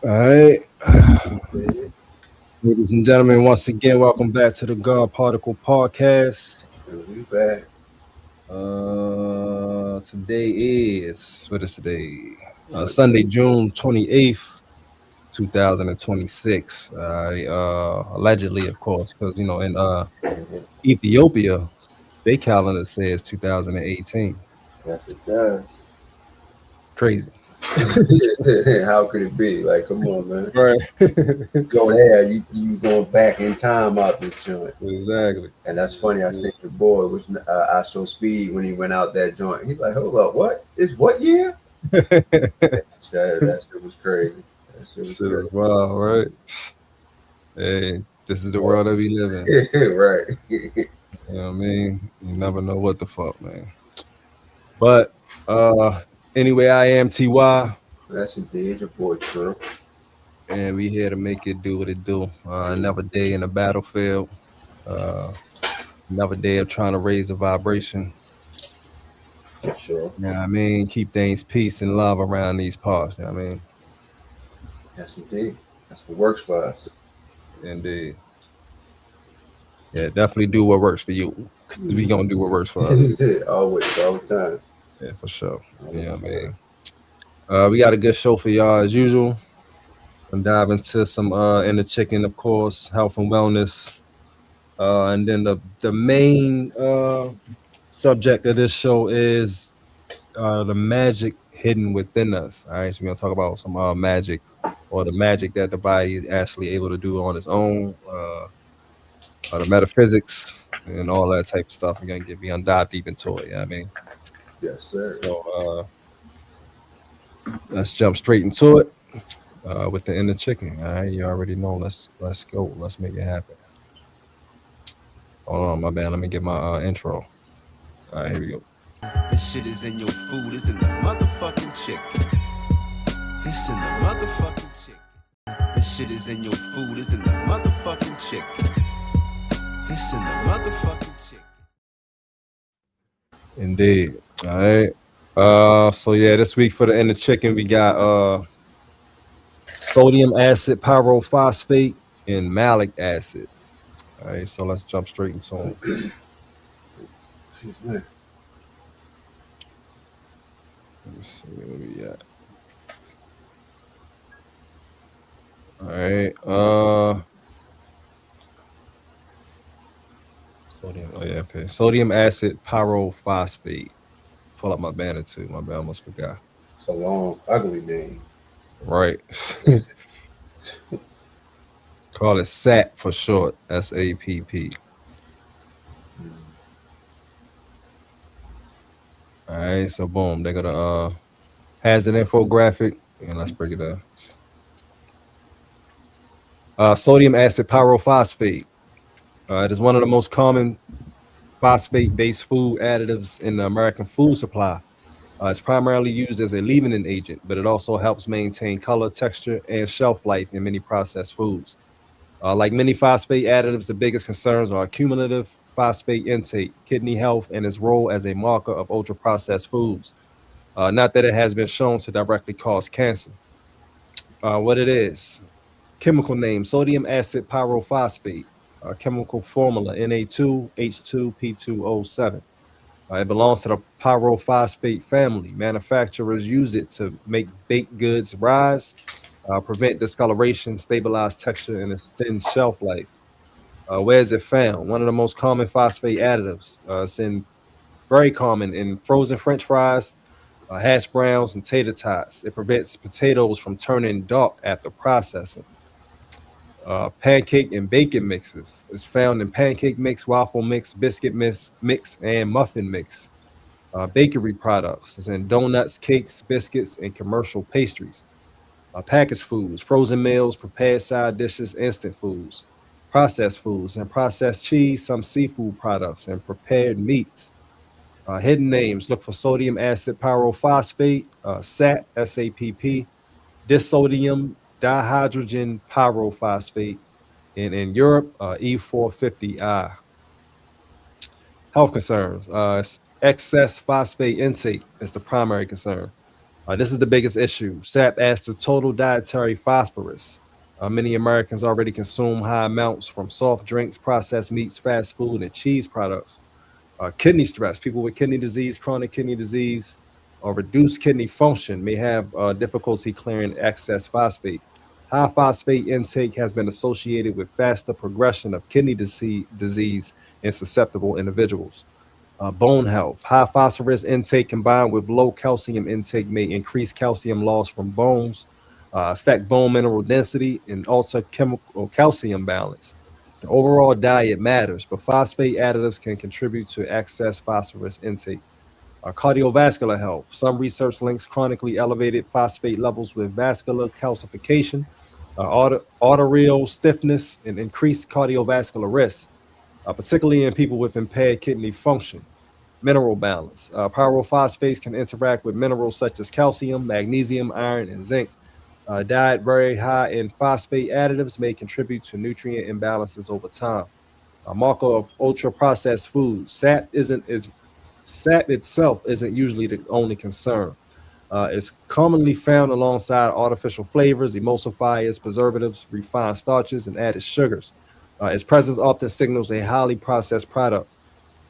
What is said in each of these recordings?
All right. Ladies and gentlemen, once again, welcome back to the God Particle Podcast. And we back. Today is, what is today? Sunday, June 28th, 2026. Allegedly, of course, because, in Ethiopia, their calendar says 2018. Yes, it does. Crazy. How could it be? Like, come on, man. Right. Go there. You going back in time out this joint. Exactly. And that's funny. I seen your boy, which I show Speed when he went out that joint. He's like, hold up, what? It's what year? that shit was crazy. That shit was Shit is crazy. wild, right? Hey, this is the world that we live in. Right. You know what I mean? You never know what the fuck, man. But anyway, I am TY, That's indeed your boy Trump. and we here to make it do what it do. Another day in the battlefield. Uh, another day of trying to raise the vibration. For sure. You know what I mean? Keep things peace and love around these parts. You know what I mean? Yes, indeed. That's what works for us. Indeed. Yeah, definitely do what works for you. 'Cause we gonna do what works for us. Always, all the time. Yeah, for sure. All You know the what I time. mean? We got a good show for y'all as usual. And dive into some inner chicken, of course, health and wellness. And then the main subject of this show is the magic hidden within us. All right, so we're gonna talk about some magic, or the magic that the body is actually able to do on its own, the metaphysics and all that type of stuff. We're gonna dive deep into it. You know what I mean? Yes, sir. So let's jump straight into it with the inner chicken. All right, you already know. Let's go. Let's make it happen. Hold on, my bad. Let me get my intro. All right, here we go. This shit is in your food, it's in the motherfucking chicken. It's in the motherfucking chicken. This shit is in your food, it's in the motherfucking chicken. It's in the motherfucking chicken. Indeed. All right. So yeah, this week for the inner chicken, we got sodium acid pyrophosphate and malic acid. All right, so let's jump straight into them. Excuse me. Let me see where we at. All right. Sodium. Oh yeah, okay. Sodium acid pyrophosphate. Pull up my banner too. My bad, I almost forgot. It's a long, ugly name. Right. Call it SAP for short. SAPP. All right, so boom, they're gonna has an infographic, and let's break it down. Sodium acid pyrophosphate. It is one of the most common phosphate-based food additives in the American food supply. It's primarily used as a leavening agent, but it also helps maintain color, texture, and shelf life in many processed foods. Like many phosphate additives, the biggest concerns are cumulative phosphate intake, kidney health, and its role as a marker of ultra-processed foods. Not that it has been shown to directly cause cancer. What it is: chemical name sodium acid pyrophosphate, chemical formula Na2H2P2O7. It belongs to the pyrophosphate family. Manufacturers use it to make baked goods rise, prevent discoloration, stabilize texture, and extend shelf life. Where is it found? One of the most common phosphate additives. It's very common in frozen French fries, hash browns, and tater tots. It prevents potatoes from turning dark after processing. Pancake and bacon mixes. It's found in pancake mix, waffle mix, biscuit mix, and muffin mix. Bakery products. It's in donuts, cakes, biscuits, and commercial pastries. Packaged foods, frozen meals, prepared side dishes, instant foods. Processed foods and processed cheese, some seafood products, and prepared meats. Hidden names: look for sodium acid pyrophosphate, SAP, SAPP, disodium dihydrogen pyrophosphate, and in Europe, E450I. Health concerns: excess phosphate intake is the primary concern. This is the biggest issue. SAP adds to total dietary phosphorus. Many Americans already consume high amounts from soft drinks, processed meats, fast food, and cheese products. Kidney stress. People with kidney disease, chronic kidney disease, or reduced kidney function may have difficulty clearing excess phosphate. High phosphate intake has been associated with faster progression of kidney disease in susceptible individuals. Bone health. High phosphorus intake combined with low calcium intake may increase calcium loss from bones, affect bone mineral density, and alter chemical calcium balance. The overall diet matters, but phosphate additives can contribute to excess phosphorus intake. Cardiovascular health. Some research links chronically elevated phosphate levels with vascular calcification, arterial stiffness, and increased cardiovascular risk, particularly in people with impaired kidney function. Mineral balance. Pyrophosphates can interact with minerals such as calcium, magnesium, iron, and zinc. Diet very high in phosphate additives may contribute to nutrient imbalances over time. A marker of ultra processed food. SAP itself isn't usually the only concern. It's commonly found alongside artificial flavors, emulsifiers, preservatives, refined starches, and added sugars. Its presence often signals a highly processed product.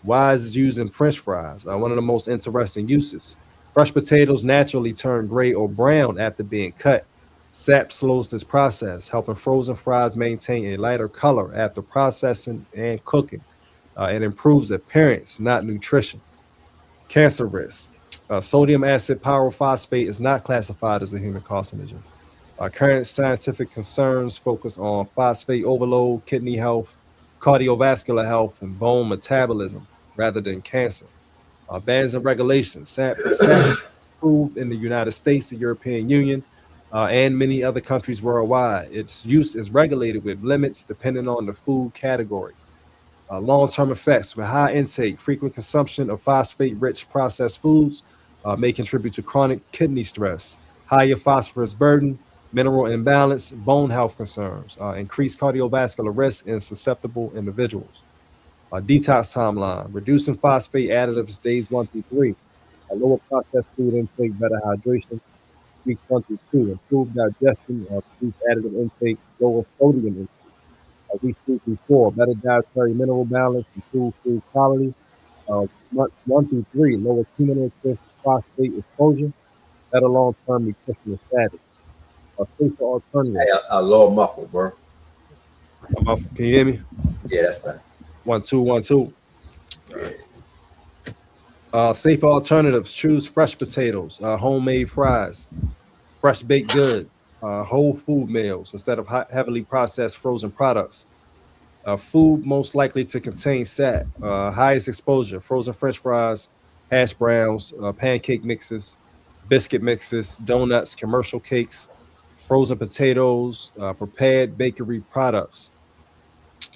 Why is it used in French fries? One of the most interesting uses. Fresh potatoes naturally turn gray or brown after being cut. SAP slows this process, helping frozen fries maintain a lighter color after processing and cooking. It improves appearance, not nutrition. Cancer risk. Sodium acid pyrophosphate is not classified as a human carcinogen. Current scientific concerns focus on phosphate overload, kidney health, cardiovascular health, and bone metabolism rather than cancer. Bans and regulations. SAP is approved in the United States, the European Union, and many other countries worldwide. Its use is regulated with limits depending on the food category. Long-term effects with high intake, frequent consumption of phosphate-rich processed foods may contribute to chronic kidney stress, higher phosphorus burden, mineral imbalance, bone health concerns, increased cardiovascular risk in susceptible individuals. Detox timeline, reducing phosphate additives days 1 through 3, lower processed food intake, better hydration, weeks 1 through 2, improved digestion, reduced additive intake, lower sodium intake. Weeks 2 through 4, better dietary mineral balance, improved food quality. Months 1 through 3, lower cumulative phosphate exposure, better long-term nutritional status. Safer Hey, alternative. a low muffle, bro. Can you hear me? Yeah, that's better. 1 2 1 2. Yeah. Safer alternatives. Choose fresh potatoes, homemade fries, fresh baked goods, whole food meals instead of heavily processed frozen products. Food most likely to contain SAT, highest exposure, frozen French fries, hash browns, pancake mixes, biscuit mixes, donuts, commercial cakes, frozen potatoes, prepared bakery products.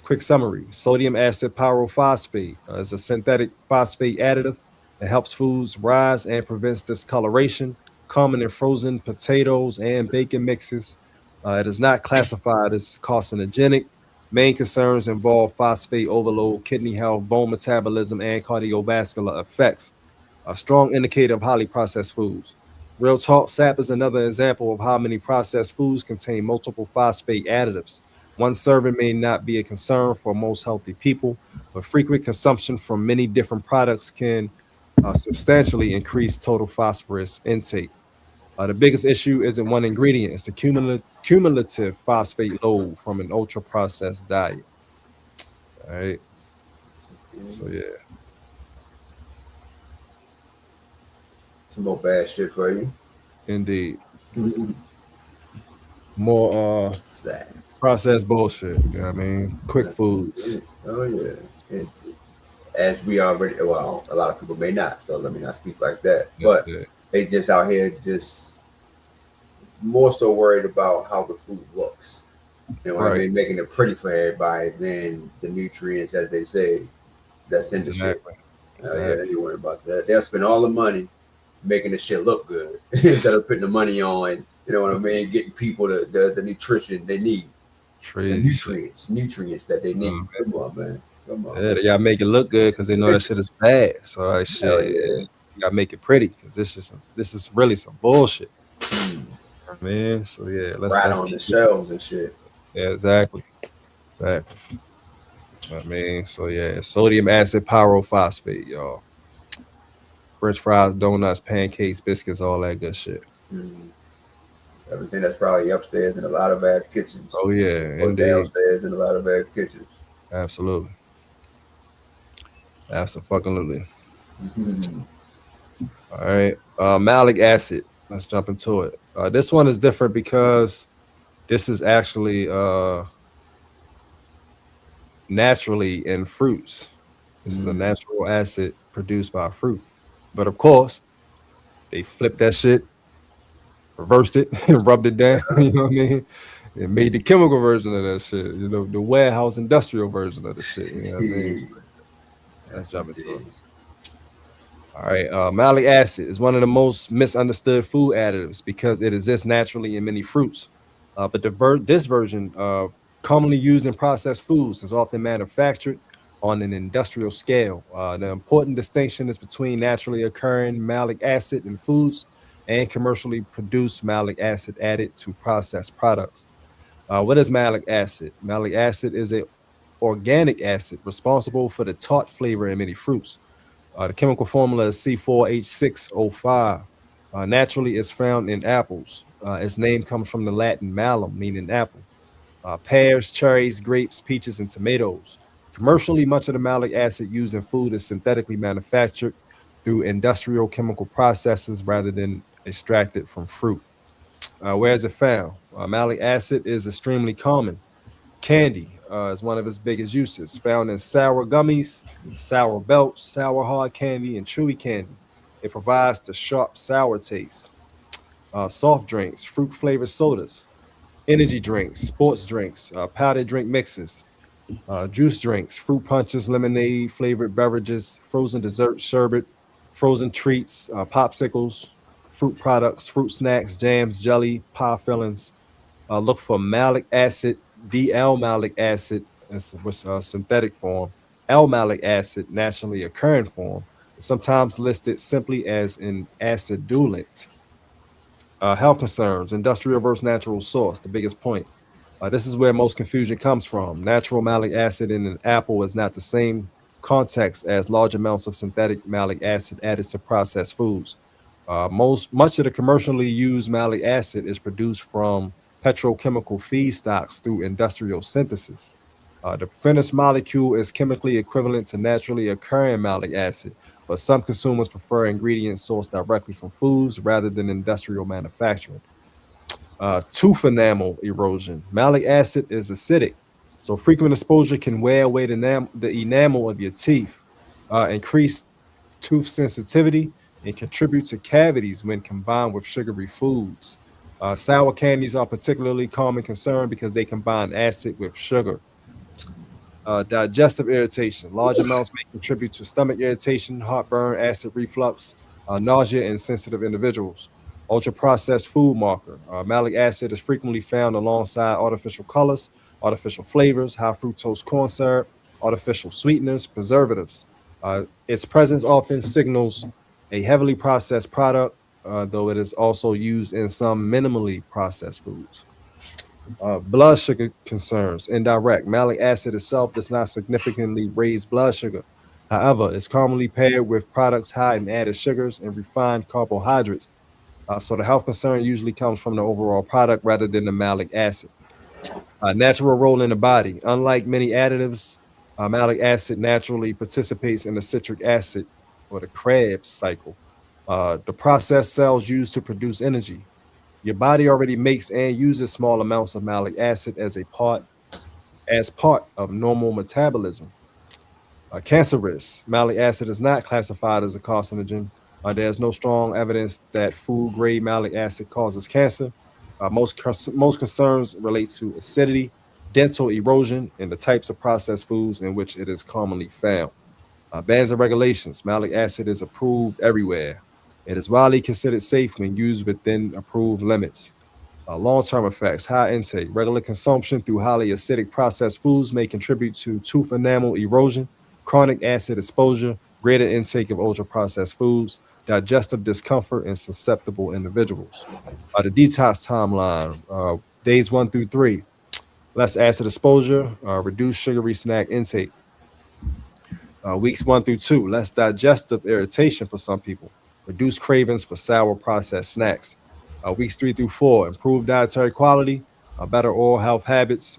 Quick summary: sodium acid pyrophosphate is a synthetic phosphate additive that helps foods rise and prevents discoloration, common in frozen potatoes and bacon mixes. It is not classified as carcinogenic. Main concerns involve phosphate overload, kidney health, bone metabolism, and cardiovascular effects. A strong indicator of highly processed foods. Real talk, SAP is another example of how many processed foods contain multiple phosphate additives. One serving may not be a concern for most healthy people, but frequent consumption from many different products can substantially increase total phosphorus intake. The biggest issue isn't one ingredient, it's the cumulative phosphate load from an ultra processed diet. All right. So, yeah, Some more bad shit for you. indeed. More Sad. processed bullshit. You know what I mean? Quick foods. Oh yeah. And as we already, well, a lot of people may not, so let me not speak like that. But Yeah. they just out here just more so worried about how the food looks. You know what I Right. mean? Making it pretty for everybody than the nutrients, as they say, that's in the shit. Exactly. Yeah, they ain't worried about that. They'll spend all the money making the shit look good instead of putting the money on, you know what I mean, getting people the nutrition they need. The Crazy nutrients that they need. Come on, man. Come on. Yeah, they gotta make it look good because they know that shit is bad. So like Hell shit. yeah. You gotta make it pretty because this is really some bullshit, Mm. man. So yeah, Right let's on the keep it. shelves and shit. Yeah, exactly. Exactly. I mean, so yeah, sodium acid pyrophosphate, y'all. French fries, donuts, pancakes, biscuits, all that good shit. Mm. Everything that's probably upstairs in a lot of bad kitchens, Oh yeah, or indeed. downstairs in a lot of bad kitchens. Absolutely. Absolutely. Mhm. All right. Malic acid. Let's jump into it. This one is different because this is actually naturally in fruits. This is a Mm. natural acid produced by fruit. But of course, they flipped that shit, reversed it, and rubbed it down. You know what I mean? And made the chemical version of that shit. You know, the warehouse industrial version of the shit. You know what I mean? So let's Yes, jump into it. indeed. All right. Malic acid is one of the most misunderstood food additives because it exists naturally in many fruits. But this version, commonly used in processed foods, is often manufactured on an industrial scale. The important distinction is between naturally occurring malic acid in foods and commercially produced malic acid added to processed products. What is malic acid? Malic acid is a organic acid responsible for the tart flavor in many fruits. The chemical formula is C4H6O5. Naturally, it's found in apples. Its name comes from the Latin malum, meaning apple. Pears, cherries, grapes, peaches, and tomatoes. Commercially, much of the malic acid used in food is synthetically manufactured through industrial chemical processes rather than extracted from fruit. Where is it found? Malic acid is extremely common. Candy is one of its biggest uses, found in sour gummies, sour belts, sour hard candy, and chewy candy. It provides the sharp sour taste. Soft drinks, fruit flavored sodas, energy drinks, sports drinks, powdered drink mixes, juice drinks, fruit punches, lemonade, flavored beverages, frozen dessert, sherbet, frozen treats, popsicles, fruit products, fruit snacks, jams, jelly, pie fillings. Look for malic acid, DL malic acid, which synthetic form, L malic acid, naturally occurring form, sometimes listed simply as an acidulant. Health concerns, industrial versus natural source, the biggest point. This is where most confusion comes from. Natural malic acid in an apple is not the same context as large amounts of synthetic malic acid added to processed foods. Much of the commercially used malic acid is produced from petrochemical feedstocks through industrial synthesis. The finished molecule is chemically equivalent to naturally occurring malic acid, but some consumers prefer ingredients sourced directly from foods rather than industrial manufacturing. Tooth enamel erosion. Malic acid is acidic, so frequent exposure can wear away the enamel of your teeth, increase tooth sensitivity, and contribute to cavities when combined with sugary foods. Sour candies are particularly common concern because they combine acid with sugar. Digestive irritation. Large amounts may contribute to stomach irritation, heartburn, acid reflux, nausea in sensitive individuals. Ultra processed food marker. Malic acid is frequently found alongside artificial colors, artificial flavors, high fructose corn syrup, artificial sweeteners, preservatives. Its presence often signals a heavily processed product, though it is also used in some minimally processed foods. Blood sugar concerns, indirect. Malic acid itself does not significantly raise blood sugar. However, it's commonly paired with products high in added sugars and refined carbohydrates. So the health concern usually comes from the overall product rather than the malic acid. Natural role in the body. Unlike many additives, malic acid naturally participates in the citric acid or the Krebs cycle. The processed cells used to produce energy. Your body already makes and uses small amounts of malic acid as part of normal metabolism. Cancer risk. Malic acid is not classified as a carcinogen. There's no strong evidence that food grade malic acid causes cancer. Most concerns relate to acidity, dental erosion, and the types of processed foods in which it is commonly found. Bans and regulations. Malic acid is approved everywhere. It is widely considered safe when used within approved limits. Long-term effects, high intake, regular consumption through highly acidic processed foods may contribute to tooth enamel erosion, chronic acid exposure, greater intake of ultra-processed foods. digestive discomfort in susceptible individuals. The detox timeline, days 1 through 3, less acid exposure, reduced sugary snack intake. Weeks 1 through 2, less digestive irritation for some people, reduced cravings for sour processed snacks. Weeks 3 through 4, improved dietary quality, better oral health habits.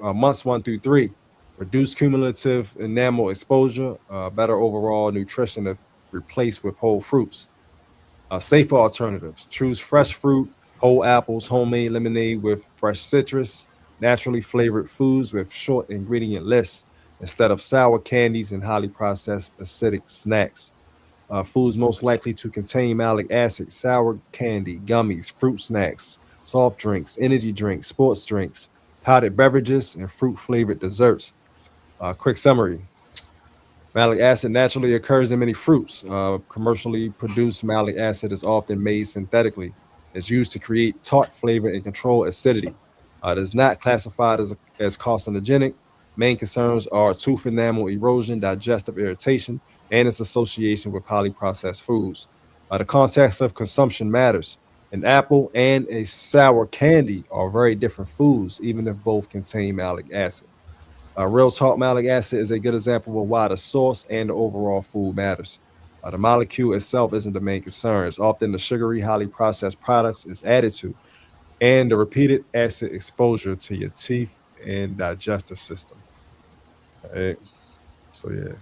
Months 1 through 3, reduced cumulative enamel exposure, better overall nutrition if replaced with whole fruits. Safer alternatives: choose fresh fruit, whole apples, homemade lemonade with fresh citrus, naturally flavored foods with short ingredient lists instead of sour candies and highly processed acidic snacks. Foods most likely to contain malic acid: sour candy, gummies, fruit snacks, soft drinks, energy drinks, sports drinks, powdered beverages, and fruit flavored desserts. Quick summary: malic acid naturally occurs in many fruits. Commercially produced malic acid is often made synthetically. It's used to create tart flavor and control acidity. It is not classified as carcinogenic. Main concerns are tooth enamel erosion, digestive irritation, and its association with highly processed foods. The context of consumption matters. An apple and a sour candy are very different foods, even if both contain malic acid. Real talk, malic acid is a good example of why the source and the overall food matters. The molecule itself isn't the main concern. It's often the sugary, highly processed products it's added to, and the repeated acid exposure to your teeth and digestive system. Right? So yeah,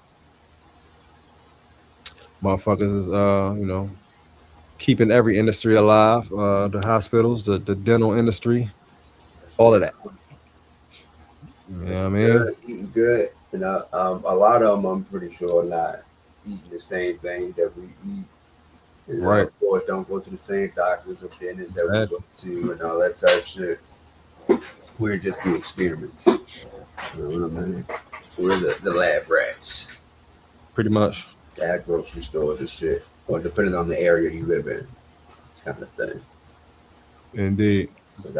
motherfuckers is keeping every industry alive. The hospitals, the dental industry, That's all of it. that. You know what I mean? Good, eating good. A lot of them, I'm pretty sure, are not eating the same things that we eat. Right. Of course, don't go to the same doctors or dentists that we Exactly. go to and all that type of shit. We're just the experiments. You know what I mean? We're the lab rats Pretty much. at grocery stores and shit, or depending on the area you live in, kind of thing. Indeed. But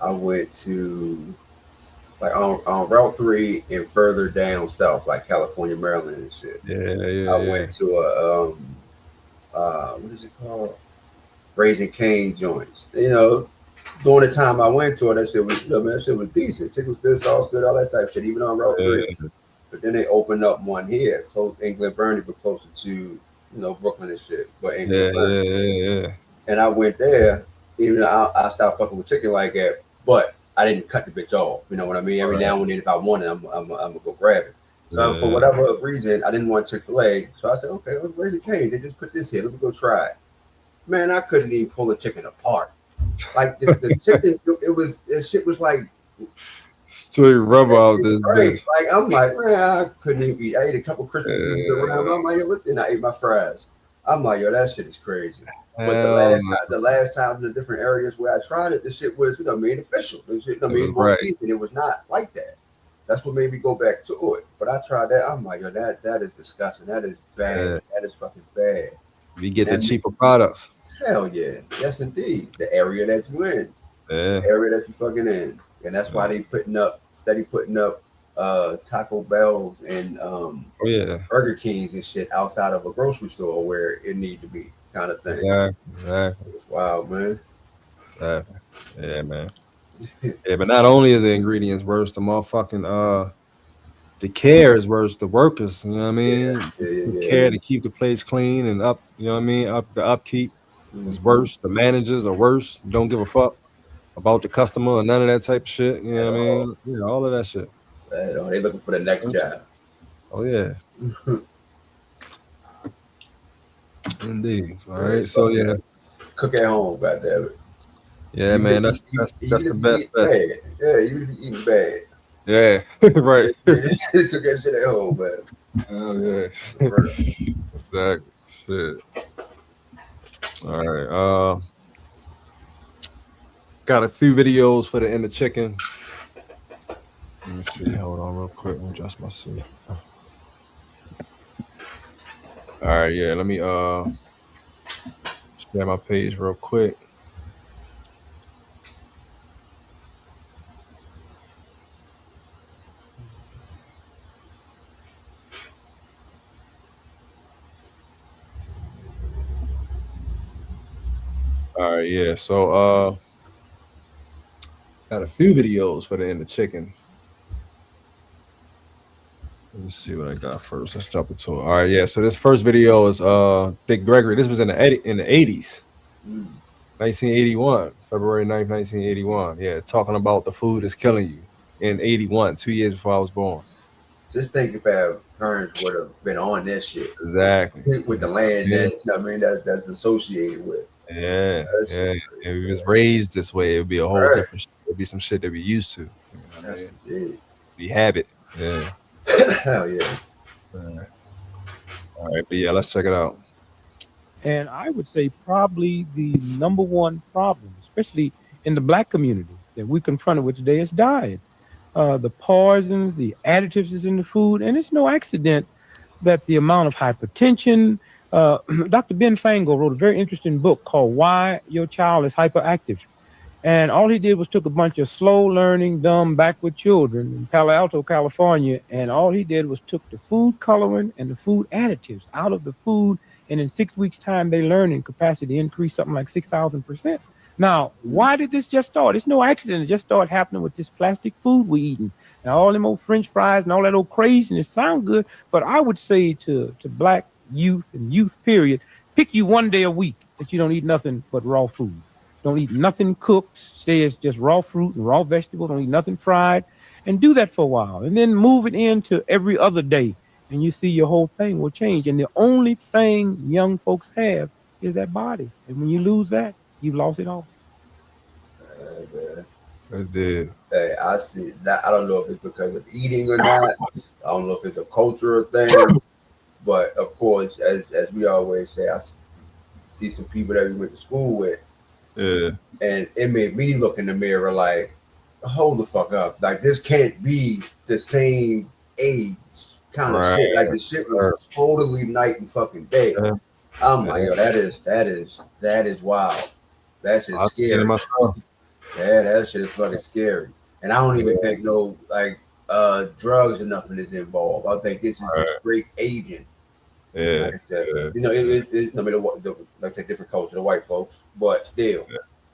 I went to like on Route 3 and further down south, like California, Maryland, and shit. Yeah, I yeah, went to a what is it called? Raising Cane joints. During the time I went to it, that shit was, man, that shit was decent. Chicken was good, sauce good, all that type of shit, even on Route 3. yeah. But then they opened up one here, close in Glen Burnie, but closer to, Brooklyn and shit, but in Glen Yeah, Burnie. yeah, yeah, yeah. And I went there, even though I stopped fucking with chicken like that, but I didn't cut the bitch off. You know what I mean? Every Right. now and then, if I want it, I'm gonna go grab it. So for Yeah, whatever reason, I didn't want Chick-fil-A. So I said, okay, let's raise the cane. They just put this here. Let me go try it. Man, I couldn't even pull the chicken apart. Like the chicken, this shit was like straight rubber out this great. bitch. Like I'm like, man, I couldn't even eat. I ate a couple crispy pieces around. Yeah. I'm like, yo, then I ate my fries. I'm like, yo, that shit is crazy. But Hell the last time in the different areas where I tried it, this shit was, made official. This shit, no. more Right. beef, and it was not like that. That's what made me go back to it. But I tried that. I'm like, yo, that is disgusting. That is bad. Yeah. That is fucking bad. We get the And cheaper products. hell yeah, yes indeed. The area that you in, Yeah. the area that you fucking in, and that's why they steady putting up Taco Bells and Oh yeah. Burger Kings and shit outside of a grocery store where it need to be, kind of thing. Exactly. It's wild, man. Exactly. Yeah, man. Yeah, but not only are the ingredients worse, the care is worse. The workers, you know what I Yeah, mean? yeah, The yeah, care yeah. to keep the place clean and up, you know what I mean? The upkeep is Mm-hmm. worse. The managers are worse. Don't give a fuck about the customer or none of that type of shit. You know At what I all. mean? Yeah, all of that shit. At all. They looking for the next job. Oh yeah, indeed. All Man, right. So fucking yeah, cook at home, goddamn it. yeah, Even man. if That's you, that's even that's the if you best eat bet. bad, yeah, even if you eating bad, Yeah. Right. cook that shit at home, man. Oh yeah. For real. Exactly. Shit. All right. Got a few videos for the inner chicken. Let me see. Hold on, real quick. Let me adjust my seat. All right. Yeah. Let me share my page real quick. All right, yeah. So got a few videos for the end of chicken. Let me see what I got first. Let's jump into it. All right, yeah. So this first video is Dick Gregory. This was in the 80s, Mm. 1981, February 9th, 1981. Yeah, talking about the food is killing you in 81, 2 years before I was born. Just think if our parents would have been on this shit Exactly. with the land Yeah, that I mean that's associated with. yeah, That shit yeah. crazy. If we was raised this way, it would be a whole Right. different it'd be some shit that we used to. You know what I That's mean? indeed. We habit. Yeah. Hell yeah. All right, but yeah, let's check it out. And I would say probably the number one problem, especially in the black community that we confronted with today, is diet. The poisons, the additives is in the food, and it's no accident that the amount of hypertension. Dr. Ben Fango wrote a very interesting book called "Why Your Child is Hyperactive," and all he did was took a bunch of slow learning, dumb, backward children in Palo Alto, California, and all he did was took the food coloring and the food additives out of the food, and in 6 weeks' time, they learning capacity increased something like 6,000%. Now, why did this just start? It's no accident. It just started happening with this plastic food we eating. Now, all them old French fries and all that old craziness sound good, but I would say to black youth and youth period, pick you one day a week that you don't eat nothing but raw food. Don't eat nothing cooked. Stay as just raw fruit and raw vegetables. Don't eat nothing fried. And do that for a while. And then move it into every other day. And you see your whole thing will change. And the only thing young folks have is that body. And when you lose that, you've lost it all. Man. I did. Hey, I see that. I don't know if it's because of eating or not. I don't know if it's a cultural thing. But of course, as we always say, I see some people that we went to school with, Yeah. and it made me look in the mirror like, hold the fuck up. Like this can't be the same age kind of shit. Like the shit was totally night and fucking day. Yeah. I'm like, yo, that is wild. That shit is scary. Yeah, that shit is fucking scary. And I don't even think no like drugs or nothing is involved. I think this is just straight aging. Yeah. Like I said, you know, it's I mean, like I said, different culture, the white folks, but still,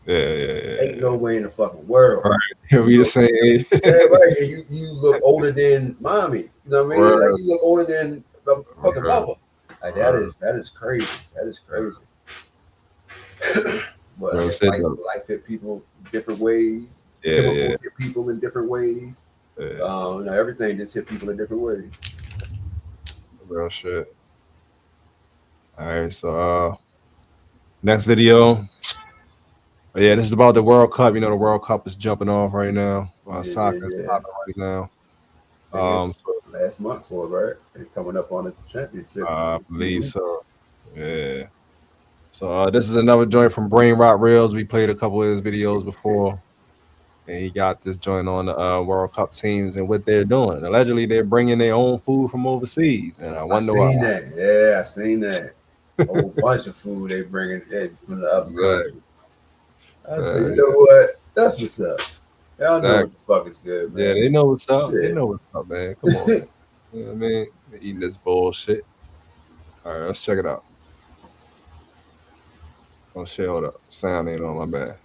ain't no way in the fucking world. Right. We the same age. Yeah, right. And you look older than mommy. You know what I mean? Like you look older than the fucking mama. Like that is crazy. That is crazy. But life hit people different ways. Chemicals hit people in different ways. You know, everything just hit people in different ways. Real shit. All right, so next video. Yeah, this is about the World Cup. You know, the World Cup is jumping off right now. Soccer is popping right now. Last month for right? They're coming up on the championship. I believe so. Yeah. So this is another joint from Brain Rot Reels. We played a couple of his videos before, and he got this joint on the World Cup teams and what they're doing. Allegedly, they're bringing their own food from overseas, and I wonder why. That. Yeah, I seen that. A whole bunch of food they bringing from the other country. I said, you know what? That's what's up. Y'all know what the fuck is good, man. Yeah, they know what's up. Shit. They know what's up, man. Come on. Man. You know what I mean? They're eating this bullshit. All right, let's check it out. Oh shit, hold up. Sound ain't on, my bad.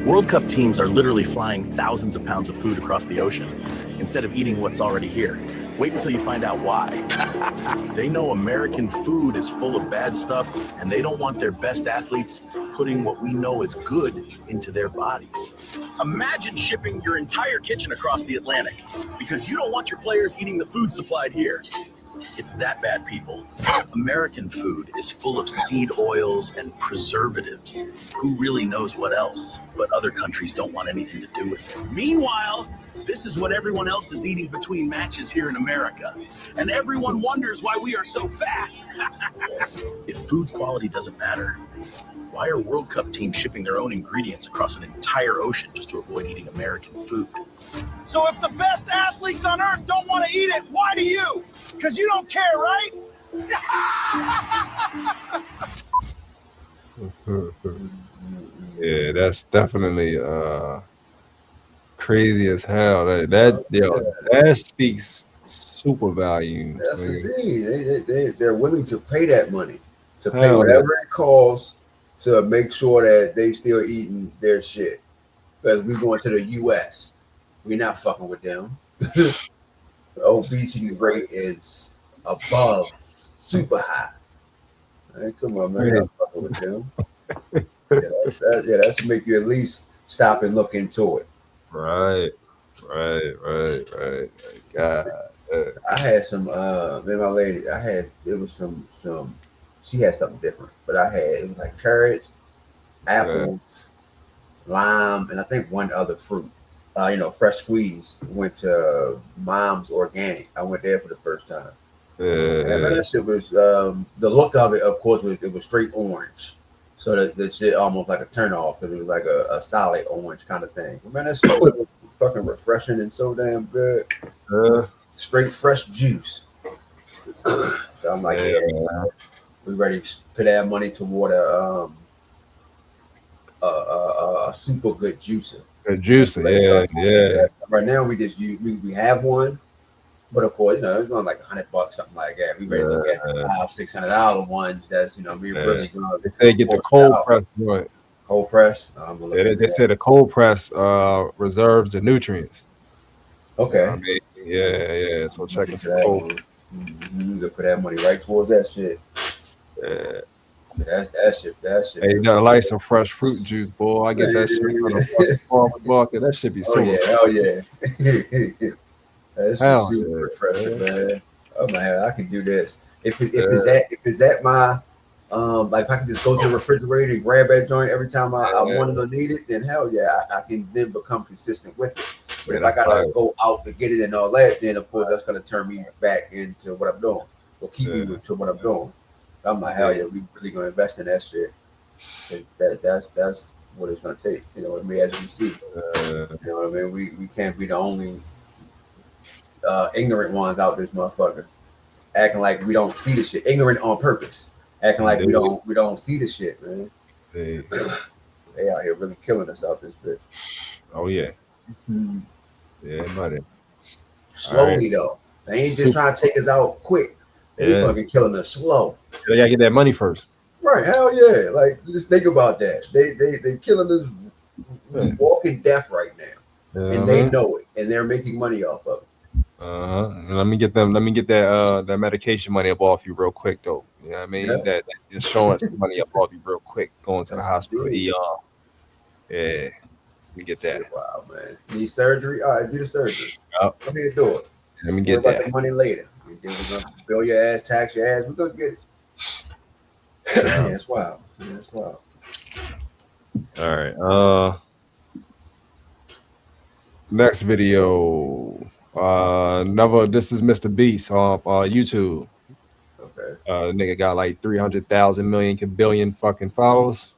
World Cup teams are literally flying thousands of pounds of food across the ocean instead of eating what's already here. Wait until you find out why. They know American food is full of bad stuff, and they don't want their best athletes putting what we know is good into their bodies. Imagine shipping your entire kitchen across the Atlantic because you don't want your players eating the food supplied here. It's that bad, people. American food is full of seed oils and preservatives. Who really knows what else? But other countries don't want anything to do with it. Meanwhile, this is what everyone else is eating between matches here in America. And everyone wonders why we are so fat. If food quality doesn't matter, why are World Cup teams shipping their own ingredients across an entire ocean just to avoid eating American food? So if the best athletes on earth don't want to eat it, why do you? Because you don't care, right? Yeah, that's definitely crazy as hell. That speaks super volumes. That's the thing. They're willing to pay that money. to pay whatever it costs to make sure that they still eating their shit. Because we going to the U.S., we're not fucking with them. The obesity rate is above, super high. Man, come on, man, you're not fucking with them. That's to make you at least stop and look into it. Right. God. I had some man, my lady, it was some she had something different, but it was like carrots, apples, lime, and I think one other fruit. Fresh squeeze. Went to Mom's Organic. I went there for the first time. Man, that shit was the look of it, of course, it was straight orange. So that shit almost like a turn off because it was like a solid orange kind of thing. But man, that shit was fucking refreshing and so damn good. Straight fresh juice. So I'm like, we ready to put that money toward a super good juicer. A juicer, yeah. Right now we just we have one, but of course, it's going like $100, something like that. We ready to get $500-$600 ones. That's we really good. They say get the cold press joint. Cold press. They said the cold press reserves the nutrients. Okay. Yeah. So check into the cold. You can put that money right towards that shit. Yeah. That shit. Hey, you gotta like some fresh fruit juice, boy. I get that shit from the fucking farmer's market. That should be so. Hell yeah. That's super refreshing, man. Oh man, I can do this. If it's at my like if I can just go to the refrigerator and grab that joint every time I want it or need it, then hell yeah, I can then become consistent with it. But if I gotta go out to get it and all that, then of course that's gonna turn me back into what I'm doing, or keep me to what I'm doing. I'm like, hell yeah, we really gonna invest in that shit. That's what it's gonna take. You know what I mean? As we see, you know what I mean? We can't be the only ignorant ones out this motherfucker, acting like we don't see the shit. Ignorant on purpose, acting like we don't see the shit, man. They out here really killing us out this bit. Oh yeah, yeah, buddy. Slowly though, they ain't just trying to take us out quick. They fucking killing us slow. They gotta get that money first. Right, hell yeah. Like, just think about that. They killing us walking death right now. And they know it. And they're making money off of it. Let me get that medication money up off you real quick though. You know what I mean? That insurance money up off you real quick, going to the hospital, ER. Yeah. We get that. Wow, man. Need surgery? All right, do the surgery. Yep. Come here, do it. Let me get that. The money later. Then we're gonna bill your ass, tax your ass. We're gonna get it. That's wild. That's wild. All right. Next video. This is Mr. Beast on YouTube. Okay. Nigga got like 300,000 billion fucking followers.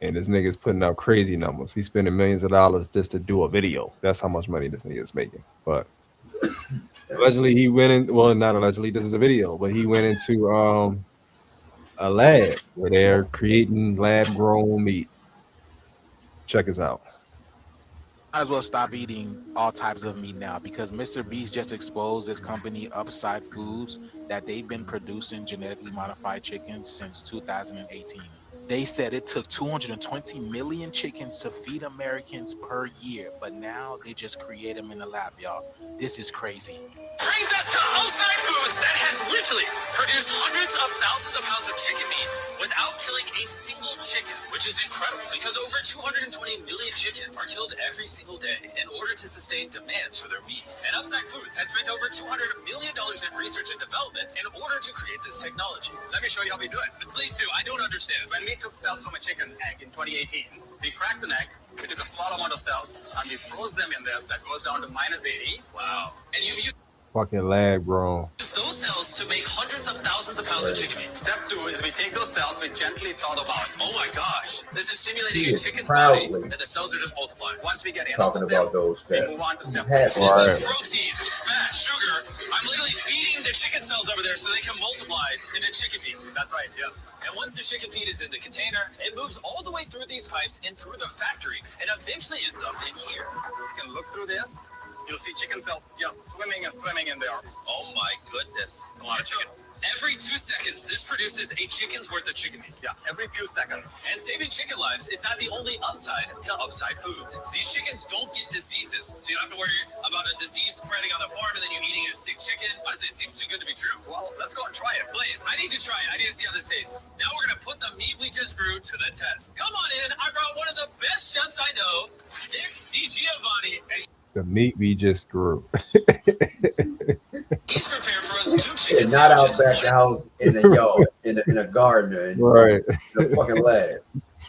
And this nigga's putting out crazy numbers. He's spending millions of dollars just to do a video. That's how much money this nigga is making. But allegedly he went in, well, not allegedly, this is a video, but he went into a lab where they're creating lab-grown meat. Check us out. Might as well stop eating all types of meat now, because Mr. Beast just exposed this company, Upside Foods, that they've been producing genetically modified chickens since 2018. They said it took 220 million chickens to feed Americans per year, but now they just create them in the lab, y'all. This is crazy. Brings us to Upside Foods that has literally produced hundreds of thousands of pounds of chicken meat without killing a single chicken, which is incredible because over 220 million chickens are killed every single day in order to sustain demands for their meat. And Upside Foods has spent over $200 million in research and development in order to create this technology. Let me show you how we do it. Please do. I don't understand. When we took cells from a chicken egg in 2018, we cracked an egg, we took a small amount of cells, and we froze them in this. That goes down to -80. Wow. And you use fucking lab grown. Those cells to make hundreds of thousands of pounds of chicken meat. Step 2 is we take those cells, we gently thaw them out. Oh my gosh, this is simulating a chicken's body, and the cells are just multiplying. Once we get enough of them, we move on to step 3. This is protein, fat, sugar. I'm literally feeding the chicken cells over there so they can multiply into chicken meat. That's right, yes. And once the chicken feed is in the container, it moves all the way through these pipes and through the factory, and eventually ends up in here. You can look through this. You'll see chicken cells just swimming and swimming in there. Oh my goodness. It's a lot of chicken. Every 2 seconds, this produces a chicken's worth of chicken meat. Yeah, every few seconds. And saving chicken lives is not the only upside to upside foods. These chickens don't get diseases, so you don't have to worry about a disease spreading on the farm and then you eating a sick chicken. Honestly, it seems too good to be true. Well, let's go and try it. Blaze, I need to try it. I need to see how this tastes. Now we're going to put the meat we just grew to the test. Come on in. I brought one of the best chefs I know, Nick DiGiovanni. And The meat we just grew. he's prepared for us 2 chicken not out sandwiches. back the house in the yard, in a garden, in Right. a fucking lab.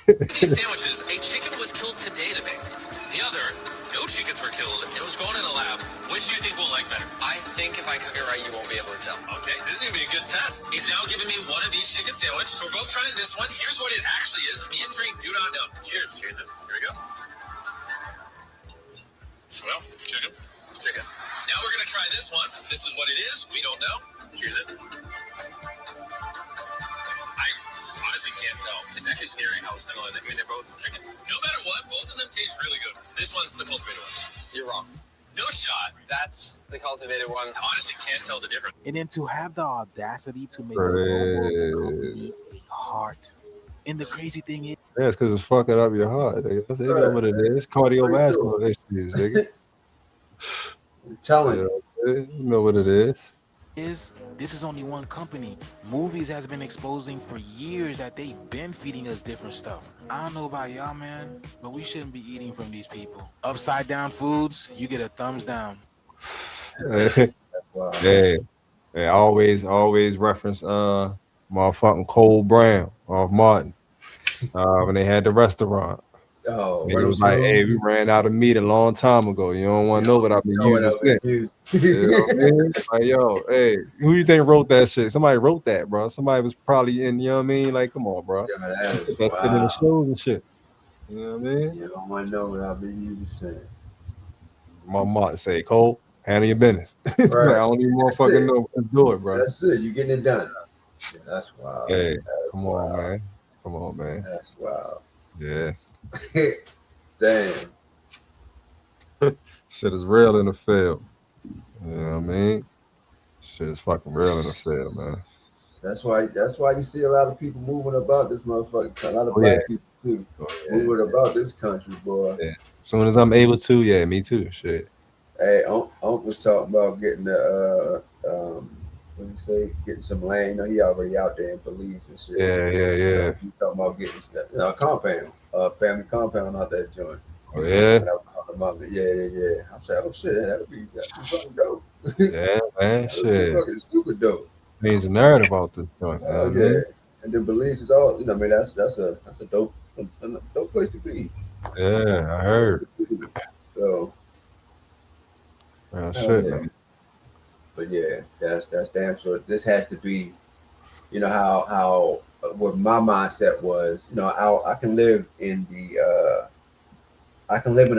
These sandwiches, a chicken was killed today to make. The other, no chickens were killed. It was grown in a lab. Which do you think we'll like better? I think if I cook it right, you won't be able to tell. Okay, this is gonna be a good test. He's now giving me one of each chicken sandwich. So we're both trying this one. Here's what it actually is. Me and Drake do not know. Cheers. Cheers it. Here we go. Well, chicken. Chicken. Now we're gonna try this one. This is what it is. We don't know. Cheers it. I honestly can't tell. It's actually scary how similar they are. I mean, they're both chicken. No matter what, both of them taste really good. This one's the cultivated one. You're wrong. No shot. That's the cultivated one. I honestly can't tell the difference. And then to have the audacity to make a Right. logo company a heart. And the crazy thing is, Yeah, it's because it's fucking up your heart. Nigga. They know what it is. Cardiovascular issues, nigga. I'm telling you. You know what it is. this is only one company. Movies has been exposing for years that they've been feeding us different stuff. I don't know about y'all, man, but we shouldn't be eating from these people. Upside down foods, you get a thumbs down. Wow. Yeah. They always reference motherfucking Cole Brown off Martin. When they had the restaurant. Oh, It was like, hey, we ran out of meat a long time ago. You don't want to know what I've been using since. You know what I mean? Like, yo, hey, who you think wrote that shit? Somebody wrote that, bro. Somebody was probably in, you know what I mean? Like, come on, bro. Yeah, that is That's in the shows and shit. You know what I mean? You don't want to know what I've been using since. My mom say, Cole, handle your business. Right. Like, I don't even motherfucking know what to do it, bro. That's it. You getting it done. Yeah, that's wild. Hey, that's come wild. on, man. Come on, man. That's wild. Yeah. Damn. Shit is real in the field. You know what I mean? Shit is fucking real in the field, man. That's why you see a lot of people moving about this motherfucker. A lot of Oh, black yeah. people too. Oh, Moving about this country, boy. Yeah. As soon as I'm able to, yeah, me too. Shit. Hey, Unc was talking about getting the what did he say? Getting some land. You know, he already out there in Belize and shit. Yeah. He talking about getting a compound, family compound out that joint. Oh, yeah. And I was talking about it. Yeah. I'm saying, oh shit, that'd be fucking dope. Yeah, man. That'd be Shit. fucking super dope. Means a narrative about this joint. You know Oh what I yeah. mean? And then Belize is all, I mean, that's a dope place to be. Yeah, I heard. So Shit, yeah. man. But yeah, that's damn sure. This has to be, you know, how what my mindset was. You know, I can live in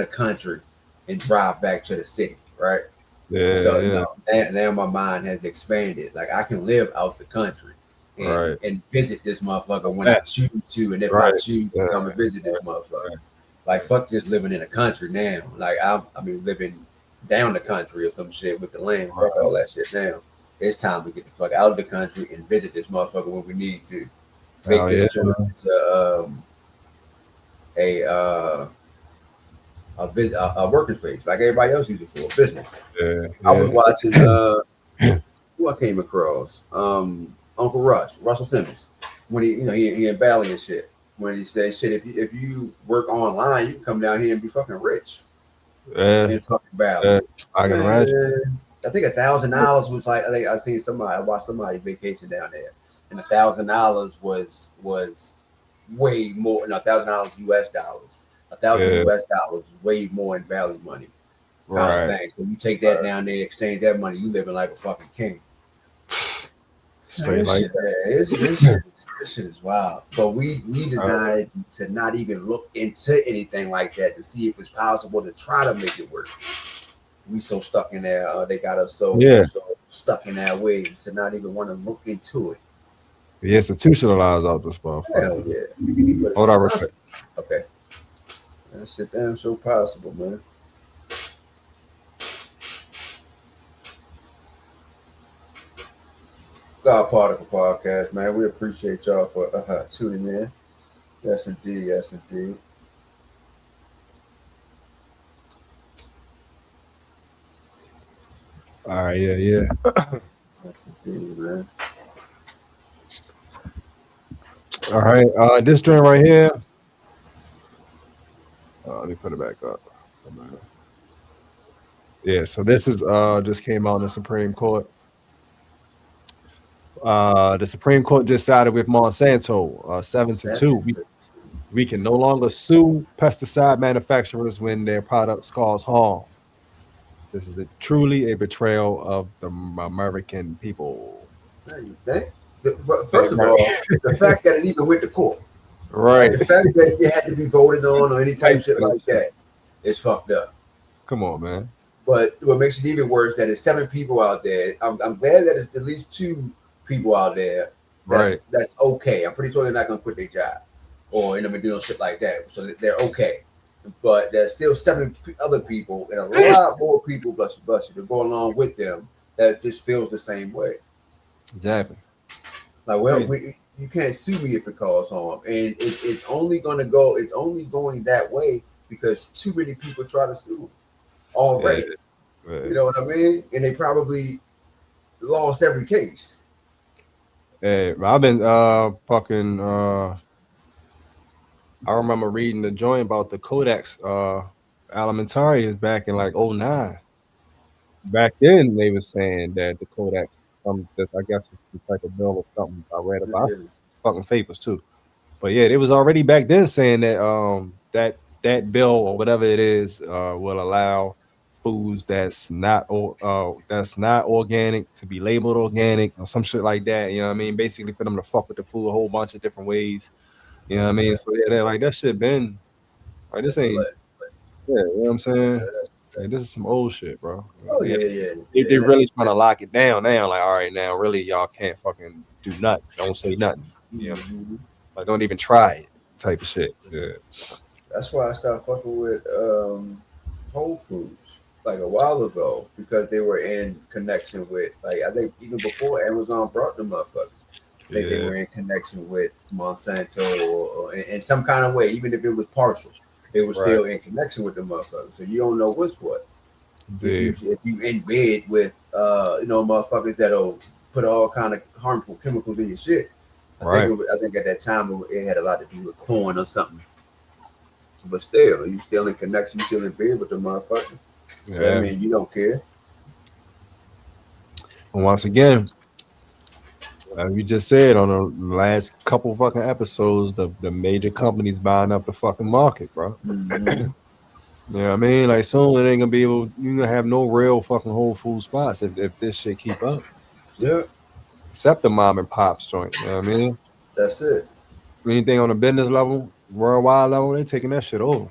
a country and drive back to the city, right? Yeah, So yeah. now my mind has expanded. Like I can live out the country and visit this motherfucker when I choose to, and if I choose to come and visit this motherfucker. Like fuck just living in the country now. Like I mean living down the country or some shit with the land. Fuck all that shit now. It's time to get the fuck out of the country and visit this motherfucker when we need to. Make this a working space like everybody else uses it for business. Yeah. I was watching who I came across Uncle Russell Simmons, when he in Valley and shit, when he said shit, if you work online you can come down here and be fucking rich in fucking Valley. I can imagine. I think $1,000 was like, I seen somebody, I watched somebody vacation down there, and $1,000 was way more. $1,000 US dollars. $1,000 US dollars is way more in Valley money. Kind of thing. So you take that down there, exchange that money, you living like a fucking king. This shit is wild. But we decided to not even look into anything like that to see if it's possible to try to make it work. We so stuck in there. They got us so stuck in that way to not even want to look into it. We institutionalized out this motherfucker. Hell yeah. Hold on, respect. Okay. That shit damn so possible, man. God Particle Podcast, man. We appreciate y'all for tuning in. Yes, indeed. Yes, indeed. All right, yeah. Yes, indeed, man. All right, this joint right here. Let me put it back up. Yeah, so this is just came out in the Supreme Court. The Supreme Court just sided with Monsanto 7-2. We can no longer sue pesticide manufacturers when their products cause harm. This is truly a betrayal of the American people. You think? But first of all, the fact that it even went to court, right? Like the fact that you had to be voted on or any type shit like that is fucked up. Come on, man. But what makes it even worse that it's 7 people out there. I'm glad that it's at least 2 people out there. That's okay. I'm pretty sure they're not gonna quit their job or doing shit like that. So they're okay. But there's still 7 other people and a lot more people, bless you, to go along with them that just feels the same way. Exactly. Like, you can't sue me if it causes harm, and it's only going that way because too many people try to sue them already. Yeah. You know what I mean? And they probably lost every case. Hey, I've been fucking. I remember reading the joint about the Codex alimentarians back in like 2009. Back then, they were saying that the Codex, I guess it's the type of bill or something I read about. Fucking papers too. But yeah, it was already back then saying that that bill or whatever it is will allow foods that's not organic to be labeled organic or some shit like that. You know what I mean? Basically for them to fuck with the food a whole bunch of different ways. You know what I mean? So yeah, they're like that shit been like this ain't you know what I'm saying? Like, this is some old shit, bro. Oh yeah. They really trying to lock it down now. Like, all right, now really y'all can't fucking do nothing. Don't say nothing. You know? Like, don't even try it type of shit. Yeah. That's why I stopped fucking with Whole Foods like a while ago because they were in connection with, like, I think even before Amazon brought them motherfuckers. I think they were in connection with Monsanto or in some kind of way, even if it was partial. They were still in connection with the motherfuckers. So you don't know what's what. If you in bed with motherfuckers that'll put all kind of harmful chemicals in your shit. I think at that time it had a lot to do with corn or something. But still, you still in connection, you still in bed with the motherfuckers. So that means you don't care. And once again, as we just said on the last couple fucking episodes, the major companies buying up the fucking market, bro. You know what I mean? Like soon it ain't gonna be able. You gonna have no real fucking Whole Food spots if this shit keep up. Yeah. Except the mom and pops joint. You know what I mean? That's it. Anything on the business level, worldwide level, they taking that shit over.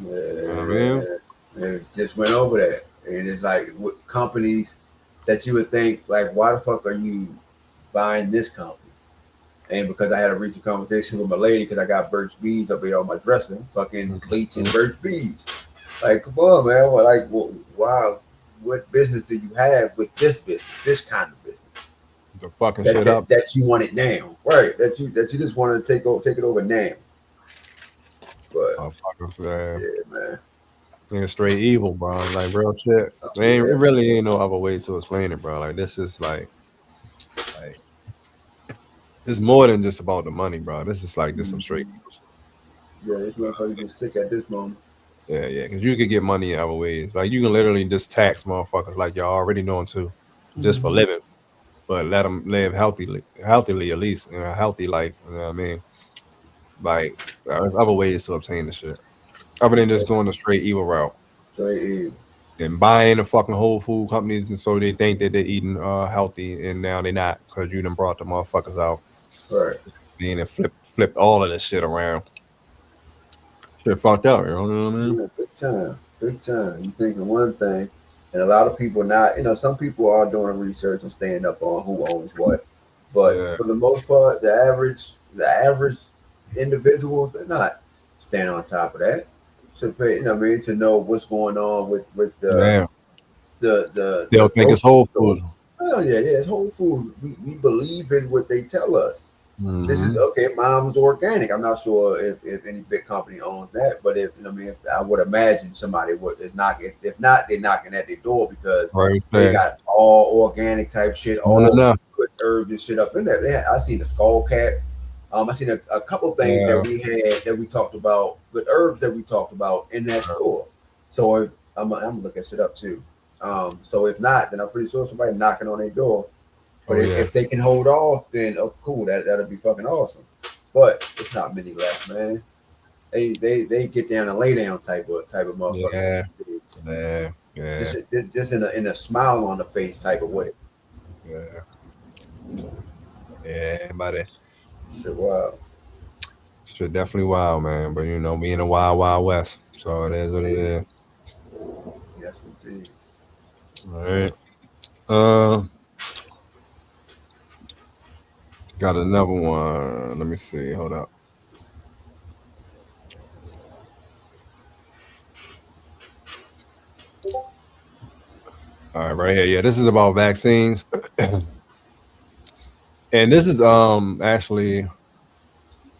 Yeah. You know what I mean? It just went over that, and it's like with companies that you would think like, why the fuck are you buying this company? And because I had a recent conversation with my lady, because I got Burt's Bees up here on my dresser, fucking bleaching Burt's Bees. Like, come on, man. Wow. What business do you have with this business, this kind of business? The fucking shit up. That you want it now. Right. That you just want to take it over now. But yeah, man. Yeah, straight evil, bro. Like real shit. It really ain't no other way to explain it, bro. Like this is like it's more than just about the money, bro. This is like some straight evil shit. Yeah, this motherfucker is sick at this moment. Yeah, because you could get money in other ways. Like you can literally just tax motherfuckers like y'all already know to, just for living, but let them live healthily at least, a healthy life. You know what I mean? Like there's other ways to obtain the shit, other than just going the straight evil route. Straight evil. And buying the fucking whole food companies, and so they think that they're eating healthy, and now they're not because you done brought the motherfuckers out. Right. And flipped all of this shit around. Shit fucked up, you know what I mean? Yeah, big time. You thinking one thing, and a lot of people not. Some people are doing research and staying up on who owns what, but for the most part, the average individual, they're not staying on top of that. To pay, to know what's going on with the they'll think it's Whole Food. Hell yeah, it's whole food. We believe in what they tell us. This is okay. Mom's organic. I'm not sure if any big company owns that, but if I would imagine somebody would is knocking. If not, they're knocking at their door because Right they there. got all organic type shit, all No. good herbs and shit up in there. I seen the skull cat. I seen a couple things that Yeah. we had that we talked about, good herbs that we talked about in that store. So if, I'm gonna look that shit up too. So if not, then I'm pretty sure somebody knocking on their door. But Oh yeah. if they can hold off, then cool, that'll be fucking awesome. But it's not many left, man. They get down and lay down type of motherfuckers. Yeah. Just in a smile on the face type of way. Yeah, buddy. Shit, wow. Shit, definitely wild, man. But we in a wild west, so it is what it is. Yes, indeed. All right. Got another one. Let me see. Hold up. All right, right here. Yeah, this is about vaccines, and this is actually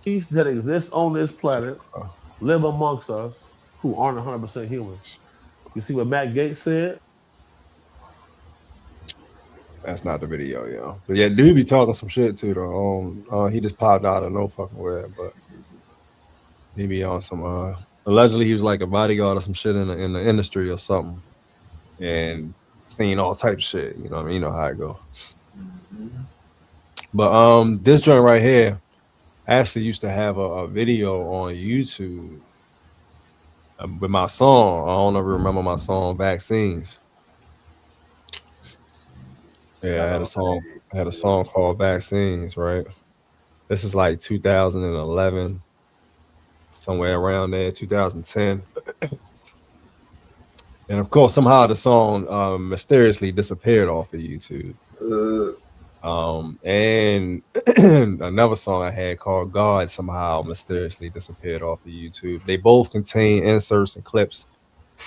that exist on this planet live amongst us who aren't 100% human. You see what Matt Gates said? that's not the video, yo. But yeah, dude be talking some shit too, though. He just popped out of no fucking where, but he be on some. Allegedly, he was like a bodyguard or some shit in the industry or something, and seen all types of shit. You know what I mean? You know how it go. But this joint right here actually used to have a video on YouTube with my song. I don't ever remember my song "Vaccines." Yeah, I had a song called "Vaccines." Right. This is like 2011, somewhere around there, 2010. And of course, somehow the song mysteriously disappeared off of YouTube. And another song I had called God somehow mysteriously disappeared off of YouTube. They both contain inserts and clips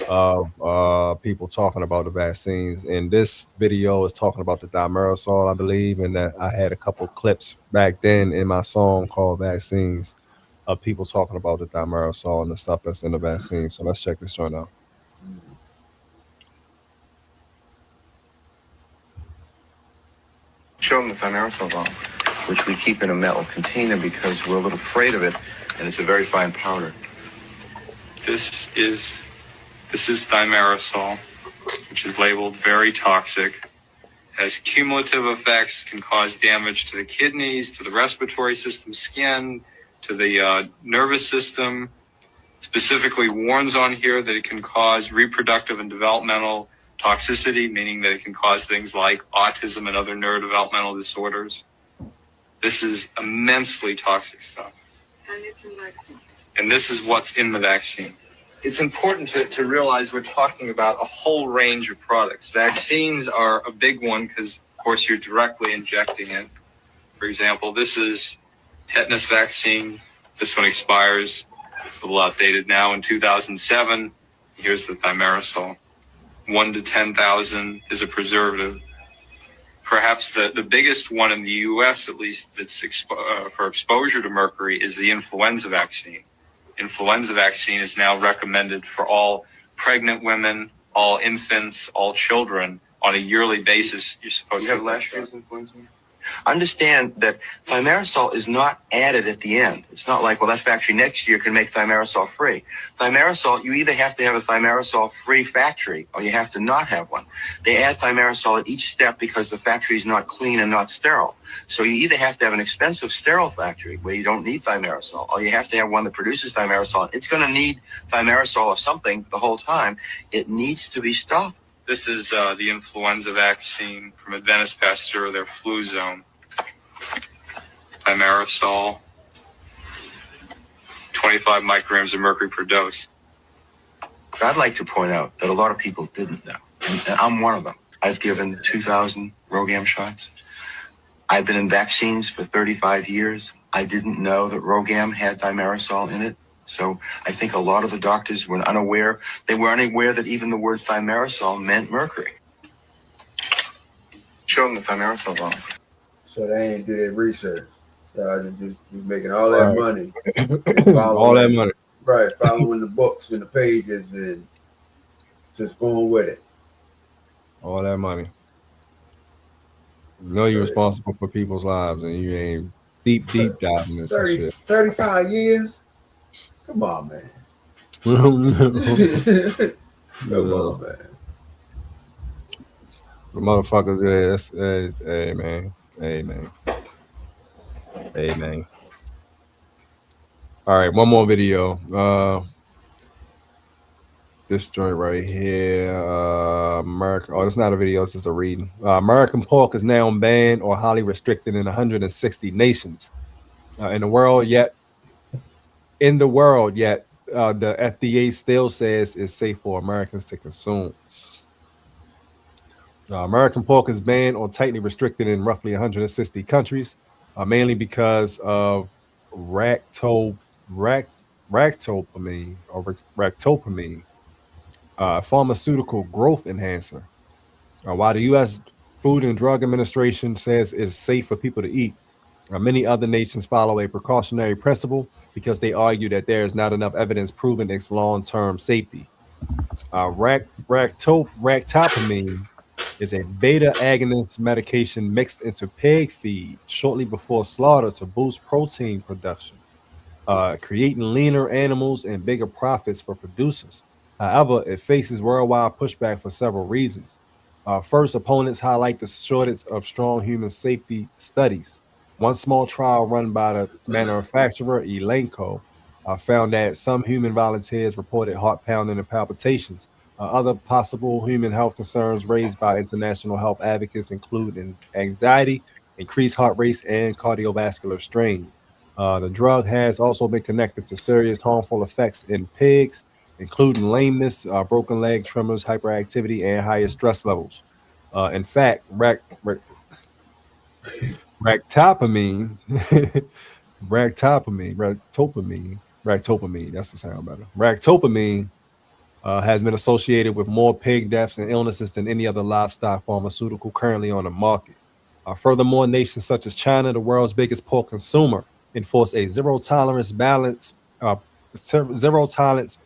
of people talking about the vaccines. And this video is talking about the dimersal, I believe, and that I had a couple clips back then in my song called Vaccines of people talking about the dimersal and the stuff that's in the vaccine. So let's check this joint out. Show them the thimerosal bomb, which we keep in a metal container because we're a little afraid of it, and it's a very fine powder. This is thimerosal, which is labeled very toxic, has cumulative effects, can cause damage to the kidneys, to the respiratory system, skin, to the nervous system. Specifically warns on here that it can cause reproductive and developmental toxicity, meaning that it can cause things like autism and other neurodevelopmental disorders. This is immensely toxic stuff. And it's in vaccine. And this is what's in the vaccine. It's important to realize we're talking about a whole range of products. Vaccines are a big one because, of course, you're directly injecting it. For example, this is tetanus vaccine. This one expires. It's a little outdated now. In 2007, here's the thimerosal. 1 to 10,000 is a preservative. Perhaps the biggest one in the U.S., at least, that's for exposure to mercury is the influenza vaccine. Influenza vaccine is now recommended for all pregnant women, all infants, all children on a yearly basis. You're supposed to have last year's influenza. Understand that thimerosal is not added at the end. It's not like, well, that factory next year can make thimerosal free. Thimerosal, you either have to have a thimerosal free factory or you have to not have one. They add thimerosal at each step because the factory is not clean and not sterile. So you either have to have an expensive sterile factory where you don't need thimerosal, or you have to have one that produces thimerosal. It's going to need thimerosal or something the whole time. It needs to be stopped. This is the influenza vaccine from Adventist Pasteur, their flu zone. Thimerosal, 25 micrograms of mercury per dose. I'd like to point out that a lot of people didn't know, and I'm one of them. I've given 2,000 Rogam shots. I've been in vaccines for 35 years. I didn't know that Rogam had thimerosal in it. So I think a lot of the doctors were unaware. They were unaware that even the word thimerosal meant mercury. show them the thimerosal bottle. So they ain't do their research. Just making all that money and all that money. Right, following the books and the pages and just going with it. All that money. You know you're responsible for people's lives and you ain't deep diving into 30, shit. 35 years? Come on, man. Come on, man. The motherfuckers, hey, man. Hey, man. Hey, man. All right, one more video. This joint right here, America. Oh, it's not a video, it's just a reading. American pork is now banned or highly restricted in 160 nations in the world. Yet, the FDA still says it's safe for Americans to consume. American pork is banned or tightly restricted in roughly 160 countries, mainly because of ractopamine, pharmaceutical growth enhancer. While the U.S. Food and Drug Administration says it's safe for people to eat, many other nations follow a precautionary principle because they argue that there is not enough evidence proving its long-term safety. Ractopamine is a beta agonist medication mixed into pig feed shortly before slaughter to boost protein production, creating leaner animals and bigger profits for producers. However, it faces worldwide pushback for several reasons. First, opponents highlight the shortage of strong human safety studies. One small trial run by the manufacturer Elanco found that some human volunteers reported heart pounding and palpitations. Other possible human health concerns raised by international health advocates include anxiety, increased heart rates, and cardiovascular strain. The drug has also been connected to serious harmful effects in pigs, including lameness, broken leg tremors, hyperactivity, and higher stress levels. In fact, ractopamine, ractopamine, that's the sound better. Ractopamine has been associated with more pig deaths and illnesses than any other livestock pharmaceutical currently on the market. Furthermore, nations such as China, the world's biggest pork consumer, enforce a zero tolerance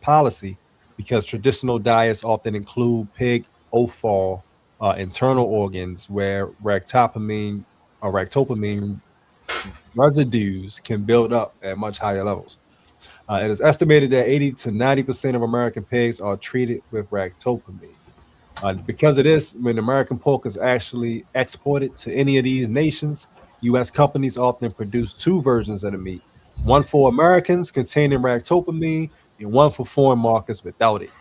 policy because traditional diets often include pig offal, internal organs, where ractopamine residues can build up at much higher levels. It is estimated that 80 to 90% of American pigs are treated with ractopamine. Because of this, when American pork is actually exported to any of these nations, U.S. companies often produce two versions of the meat, one for Americans containing ractopamine and one for foreign markets without it.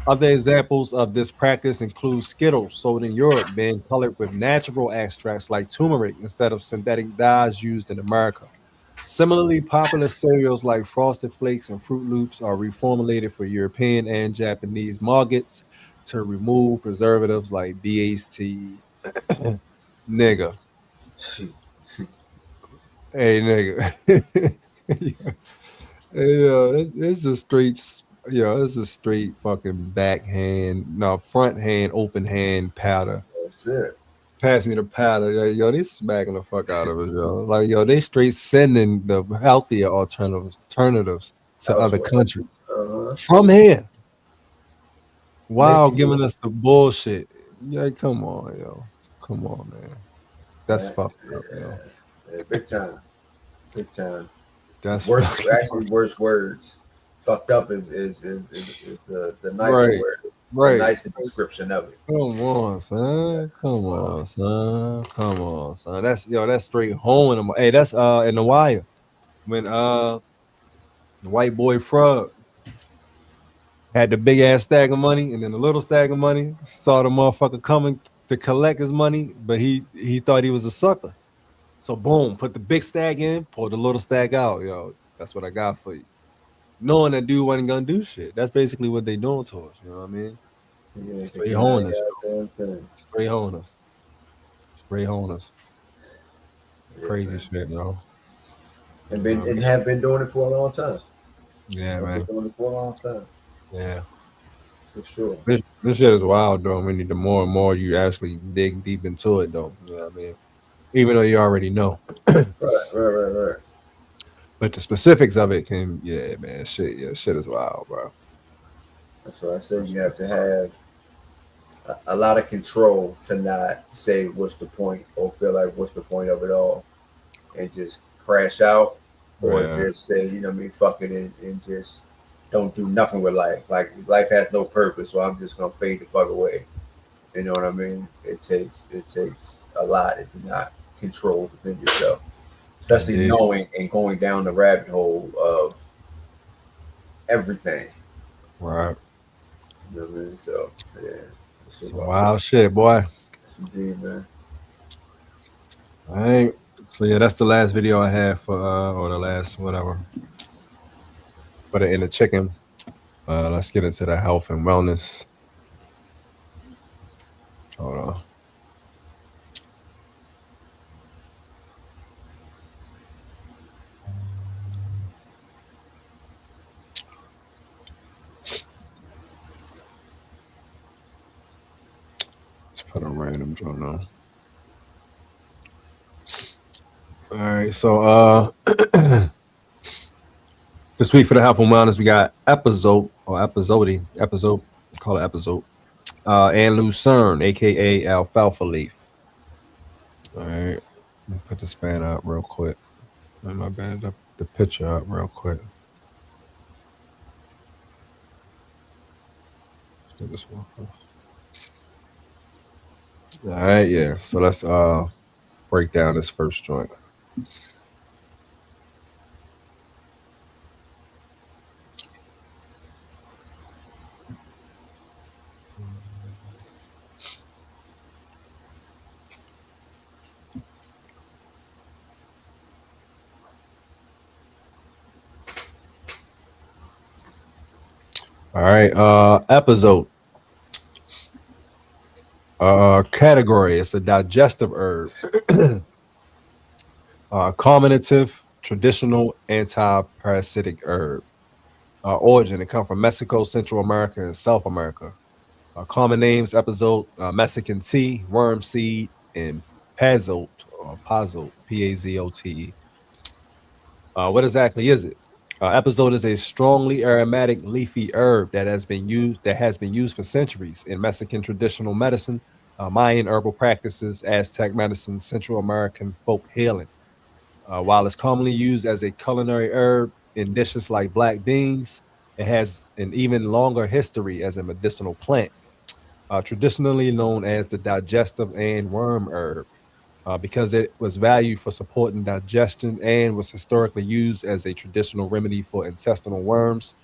Other examples of this practice include Skittles sold in Europe being colored with natural extracts like turmeric instead of synthetic dyes used in America. Similarly, popular cereals like Frosted Flakes and Fruit Loops are reformulated for European and Japanese markets to remove preservatives like DHT. Nigga. Hey, nigga. It's a straight fucking front hand, open hand powder. That's it. Pass me the powder. Yo, they smacking the fuck out of us, yo. Like, yo, they straight sending the healthier alternatives to other countries from here. Wow, giving us the bullshit. Yeah, come on, yo. Come on, man. That's fucked up, yo. Yeah, big time. Big time. That's worse. Actually, worse words. Fucked up is the nicer word. Right. The nicer description of it. Come on, son. Come on, son. That's straight home. Hey, that's in The Wire. When the white boy Frog had the big ass stack of money and then the little stack of money, saw the motherfucker coming to collect his money, but he thought he was a sucker. So boom, put the big stack in, pull the little stack out. Yo, that's what I got for you. Knowing that dude wasn't gonna do shit. That's basically what they doing to us. You know what I mean? Yeah, Straight honing us. Straight honing us. Straight honing us. Crazy man. Shit, bro. And have been doing it for a long time. Yeah, man. Been doing it for a long time. Yeah. For sure. This shit is wild, though. I mean, the more and more you actually dig deep into it, though. You know what I mean? Even though you already know. Right. But the specifics of it can, yeah, man, shit is wild, bro. That's why I said you have to have a lot of control to not say what's the point or feel like what's the point of it all and just crash out or Yeah. just say, you know what I mean, fuck it and just don't do nothing with life. Like life has no purpose, so I'm just gonna fade the fuck away. You know what I mean? It takes a lot if you're not controlled within yourself. Especially Indeed. knowing and going down the rabbit hole of everything. Right. You know what I mean? So yeah. Some wild shit, boy. That's indeed, man. All right. So yeah, that's the last video I had for or the last whatever. For the inner chicken. Let's get into the health and wellness. Hold on. Let's put a random joint on. All right, so this week for the health and wellness, we got episode, call it episode, and Lucerne, aka alfalfa leaf. All right, let me put the span up real quick. My bad, the picture up real quick. Let's do this one first. All right, yeah. So let's break down this first joint. All right, episode. Category. It's a digestive herb. Carminative, traditional anti-parasitic herb. Origin. It comes from Mexico, Central America, and South America. Common names episode: Mexican tea, worm seed, and pazote or pazote, Pazote. What exactly is it? Episode is a strongly aromatic leafy herb that has been used for centuries in Mexican traditional medicine, Mayan herbal practices, Aztec medicine, Central American folk healing. While it's commonly used as a culinary herb in dishes like black beans, it has an even longer history as a medicinal plant, traditionally known as the digestive and worm herb. Because it was valued for supporting digestion and was historically used as a traditional remedy for intestinal worms.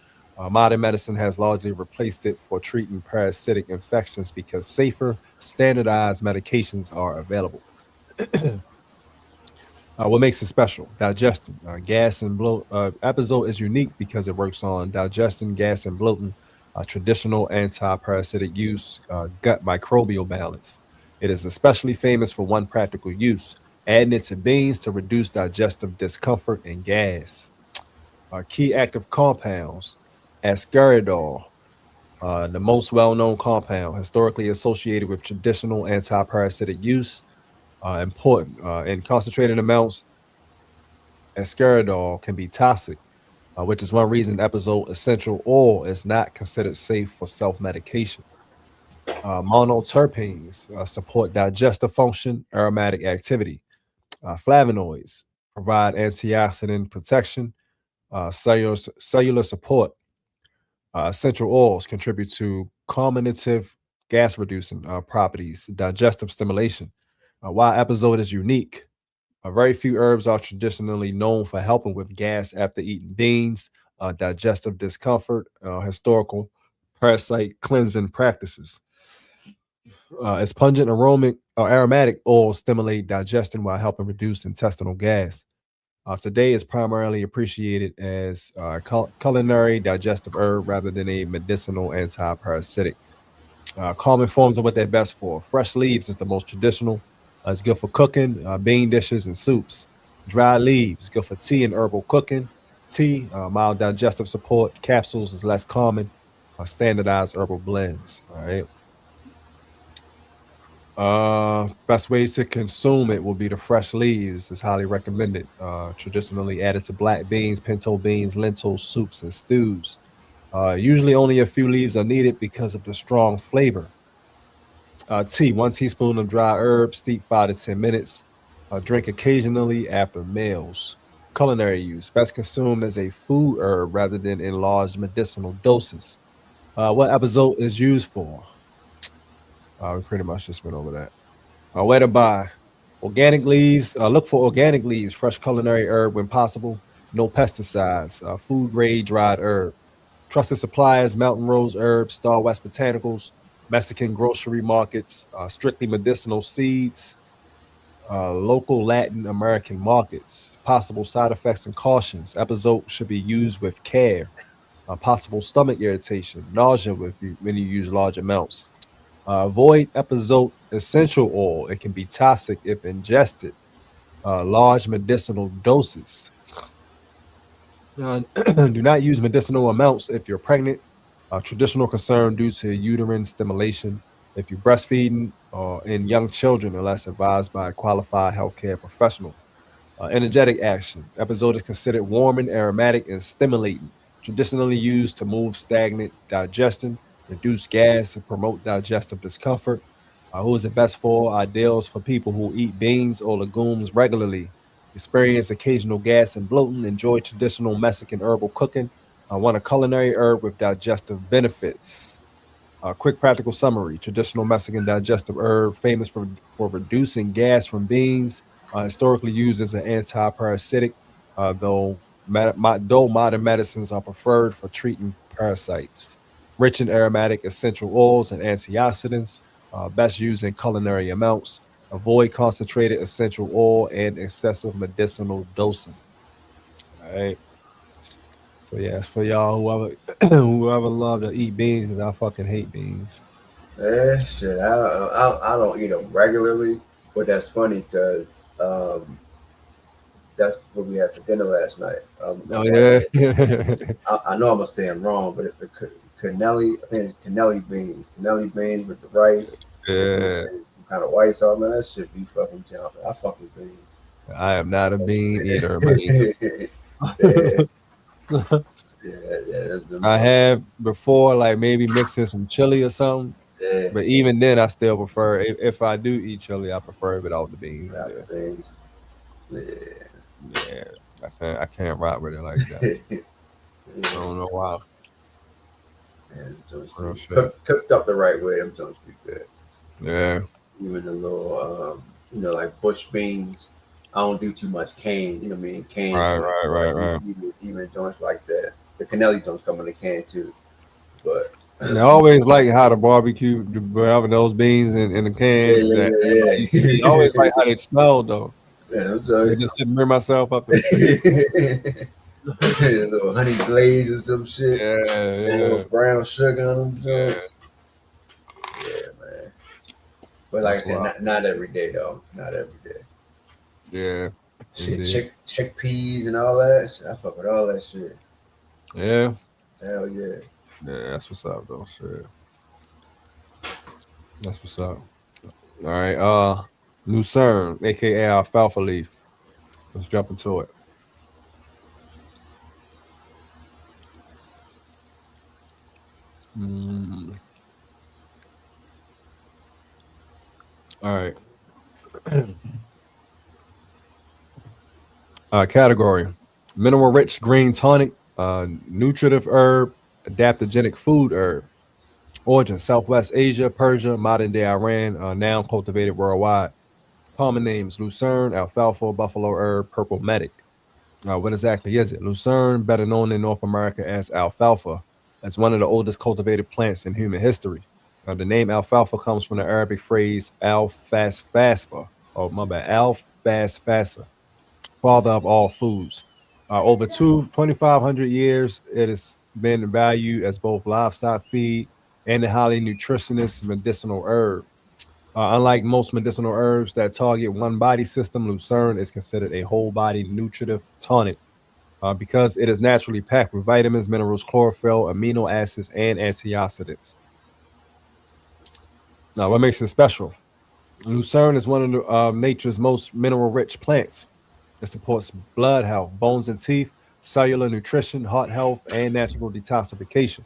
Modern medicine has largely replaced it for treating parasitic infections because safer, standardized medications are available. What makes it special? Digestion, gas and bloat. Episode is unique because it works on digestion, gas and bloating, traditional anti-parasitic use, gut microbial balance. It is especially famous for one practical use: adding it to beans to reduce digestive discomfort and gas. Key active compounds: ascaridol, the most well-known compound historically associated with traditional anti-parasitic use. Important in concentrated amounts, ascaridol can be toxic, which is one reason episode essential oil is not considered safe for self-medication. Monoterpenes support digestive function, aromatic activity. Flavonoids provide antioxidant protection, cellular support. Essential oils contribute to carminative, gas reducing properties, digestive stimulation. While episode is unique, very few herbs are traditionally known for helping with gas after eating beans, digestive discomfort, historical parasite cleansing practices. Its pungent aromatic oils stimulate digestion while helping reduce intestinal gas. Today is primarily appreciated as culinary digestive herb rather than a medicinal anti-parasitic. Common forms of what they're best for. Fresh leaves is the most traditional. It's good for cooking, bean dishes, and soups. Dry leaves, good for tea and herbal cooking. Tea, mild digestive support. Capsules is less common. standardized herbal blends. All right. Best ways to consume it will be the fresh leaves. Is highly recommended. Traditionally added to black beans, pinto beans, lentils, soups, and stews. Usually only a few leaves are needed because of the strong flavor. Tea, 1 teaspoon of dry herbs, steep 5 to 10 minutes. Drink occasionally after meals. Culinary use, best consumed as a food herb rather than in large medicinal doses. What episode is used for? We pretty much just went over that. Where to buy? Organic leaves. Look for organic leaves, fresh culinary herb when possible. No pesticides. Food grade dried herb. Trusted suppliers: Mountain Rose Herbs, Star West Botanicals, Mexican grocery markets, strictly medicinal seeds, local Latin American markets. Possible side effects and cautions. Episode should be used with care. Possible stomach irritation, nausea when you use large amounts. Avoid episode essential oil. It can be toxic if ingested. Large medicinal doses. Do not use medicinal amounts if you're pregnant. Traditional concern due to uterine stimulation. If you're breastfeeding or in young children, unless advised by a qualified healthcare professional. Energetic action. Episode is considered warming, aromatic, and stimulating. Traditionally used to move stagnant digestion, reduce gas, and promote digestive discomfort. Who is it best for? Ideals for people who eat beans or legumes regularly, experience occasional gas and bloating, enjoy traditional Mexican herbal cooking, want a culinary herb with digestive benefits. Quick practical summary: traditional Mexican digestive herb, famous for reducing gas from beans, historically used as an anti-parasitic, though modern medicines are preferred for treating parasites. Rich in aromatic essential oils and antioxidants, best used in culinary amounts. Avoid concentrated essential oil and excessive medicinal dosing. All right. So yeah, it's for y'all whoever whoever love to eat beans, because I fucking hate beans. Yeah, shit. I don't eat them regularly, but that's funny because that's what we had for dinner last night. My Oh dad yeah. made. I know I'm gonna say I'm wrong, but the cannelli, I think it's cannelli beans with the rice and Yeah. some kind of white sauce. Man, that shit be fucking jumping. I fucking beans. I am not a bean eater, man. Yeah, yeah. Them I fucking have before, like maybe mixing some chili or something, yeah. but even then, I still prefer. If I do eat chili, I prefer it without the beans. Without Yeah, the beans. Yeah. yeah. I can't rock with it like that. I Yeah. don't know why. And Jones Real be shit. cooked up the right way. Them Jones be good. Yeah. Even the little, like bush beans. I don't do too much cane. You know what I mean? Canned Right. joints, Right. but Right. Right. even joints like that. The Canelli joints come in a can too. But And I always like how the barbecue, having those beans in the yeah, can that everybody used to eat. I always yeah, like how they smell though. yeah. Them I joints. just couldn't bring myself up to eat. A little honey glaze or some shit. Yeah. A little Yeah. brown sugar on them Yeah. joints. Yeah, man. But like I That's said, why. not every day though. Not every day. Yeah. Shit, Indeed. chickpeas and all that. Shit, I fuck with all that shit. Yeah. Hell yeah. Yeah. That's what's up though. Shit. That's what's up. All right. Lucerne, aka alfalfa leaf. Let's jump into it. Mm. All right. Category: mineral rich green tonic, nutritive herb, adaptogenic food herb. Origin: Southwest Asia, Persia, modern day Iran, now cultivated worldwide. Common names: lucerne, alfalfa, buffalo herb, purple medic. What exactly is it? Lucerne, better known in North America as alfalfa, is one of the oldest cultivated plants in human history. The name alfalfa comes from the Arabic phrase al fas fasfa. Oh, my bad. Al fas fasa, father of all foods. Over 2,500 years, it has been valued as both livestock feed and a highly nutritious medicinal herb. Unlike most medicinal herbs that target one body system, lucerne is considered a whole body nutritive tonic. because it is naturally packed with vitamins, minerals, chlorophyll, amino acids, and antioxidants. Now, what makes it special? Lucerne is one of nature's most mineral-rich plants. It supports blood health, bones and teeth, cellular nutrition, heart health, and natural detoxification.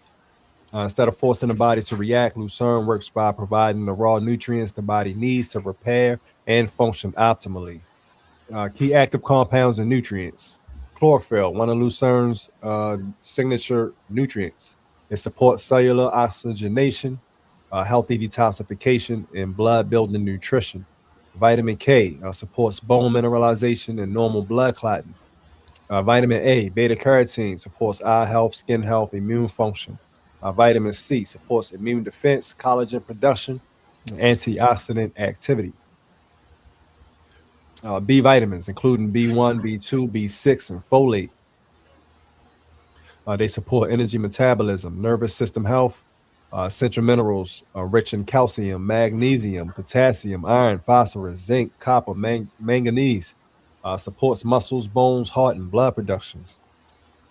Instead of forcing the body to react, Lucerne works by providing the raw nutrients the body needs to repair and function optimally. Key active compounds and nutrients. Chlorophyll, one of Lucerne's signature nutrients. It supports cellular oxygenation, healthy detoxification, and blood building nutrition. Vitamin K supports bone mineralization and normal blood clotting. Vitamin A, beta carotene, supports eye health, skin health, immune function. Vitamin C supports immune defense, collagen production, and antioxidant activity. B vitamins, including B1, B2, B6, and folate. They support energy metabolism, nervous system health, essential minerals rich in calcium, magnesium, potassium, iron, phosphorus, zinc, copper, manganese. Supports muscles, bones, heart, and blood productions.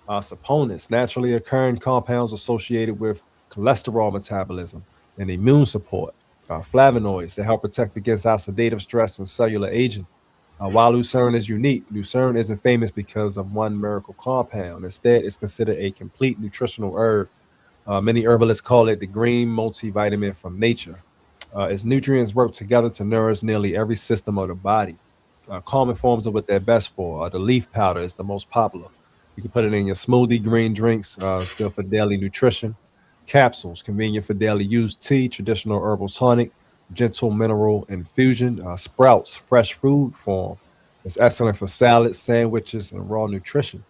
Saponins, naturally occurring compounds associated with cholesterol metabolism and immune support. Flavonoids that help protect against oxidative stress and cellular aging. While Lucerne is unique, Lucerne isn't famous because of one miracle compound. Instead, it's considered a complete nutritional herb. Many herbalists call it the green multivitamin from nature. Its nutrients work together to nourish nearly every system of the body. Common forms of what they're best for. The leaf powder is the most popular. You can put it in your smoothie, green drinks. It's good for daily nutrition. Capsules, convenient for daily use. Tea, traditional herbal tonic. Gentle mineral infusion. Sprouts, fresh food form. It's excellent for salads, sandwiches, and raw nutrition.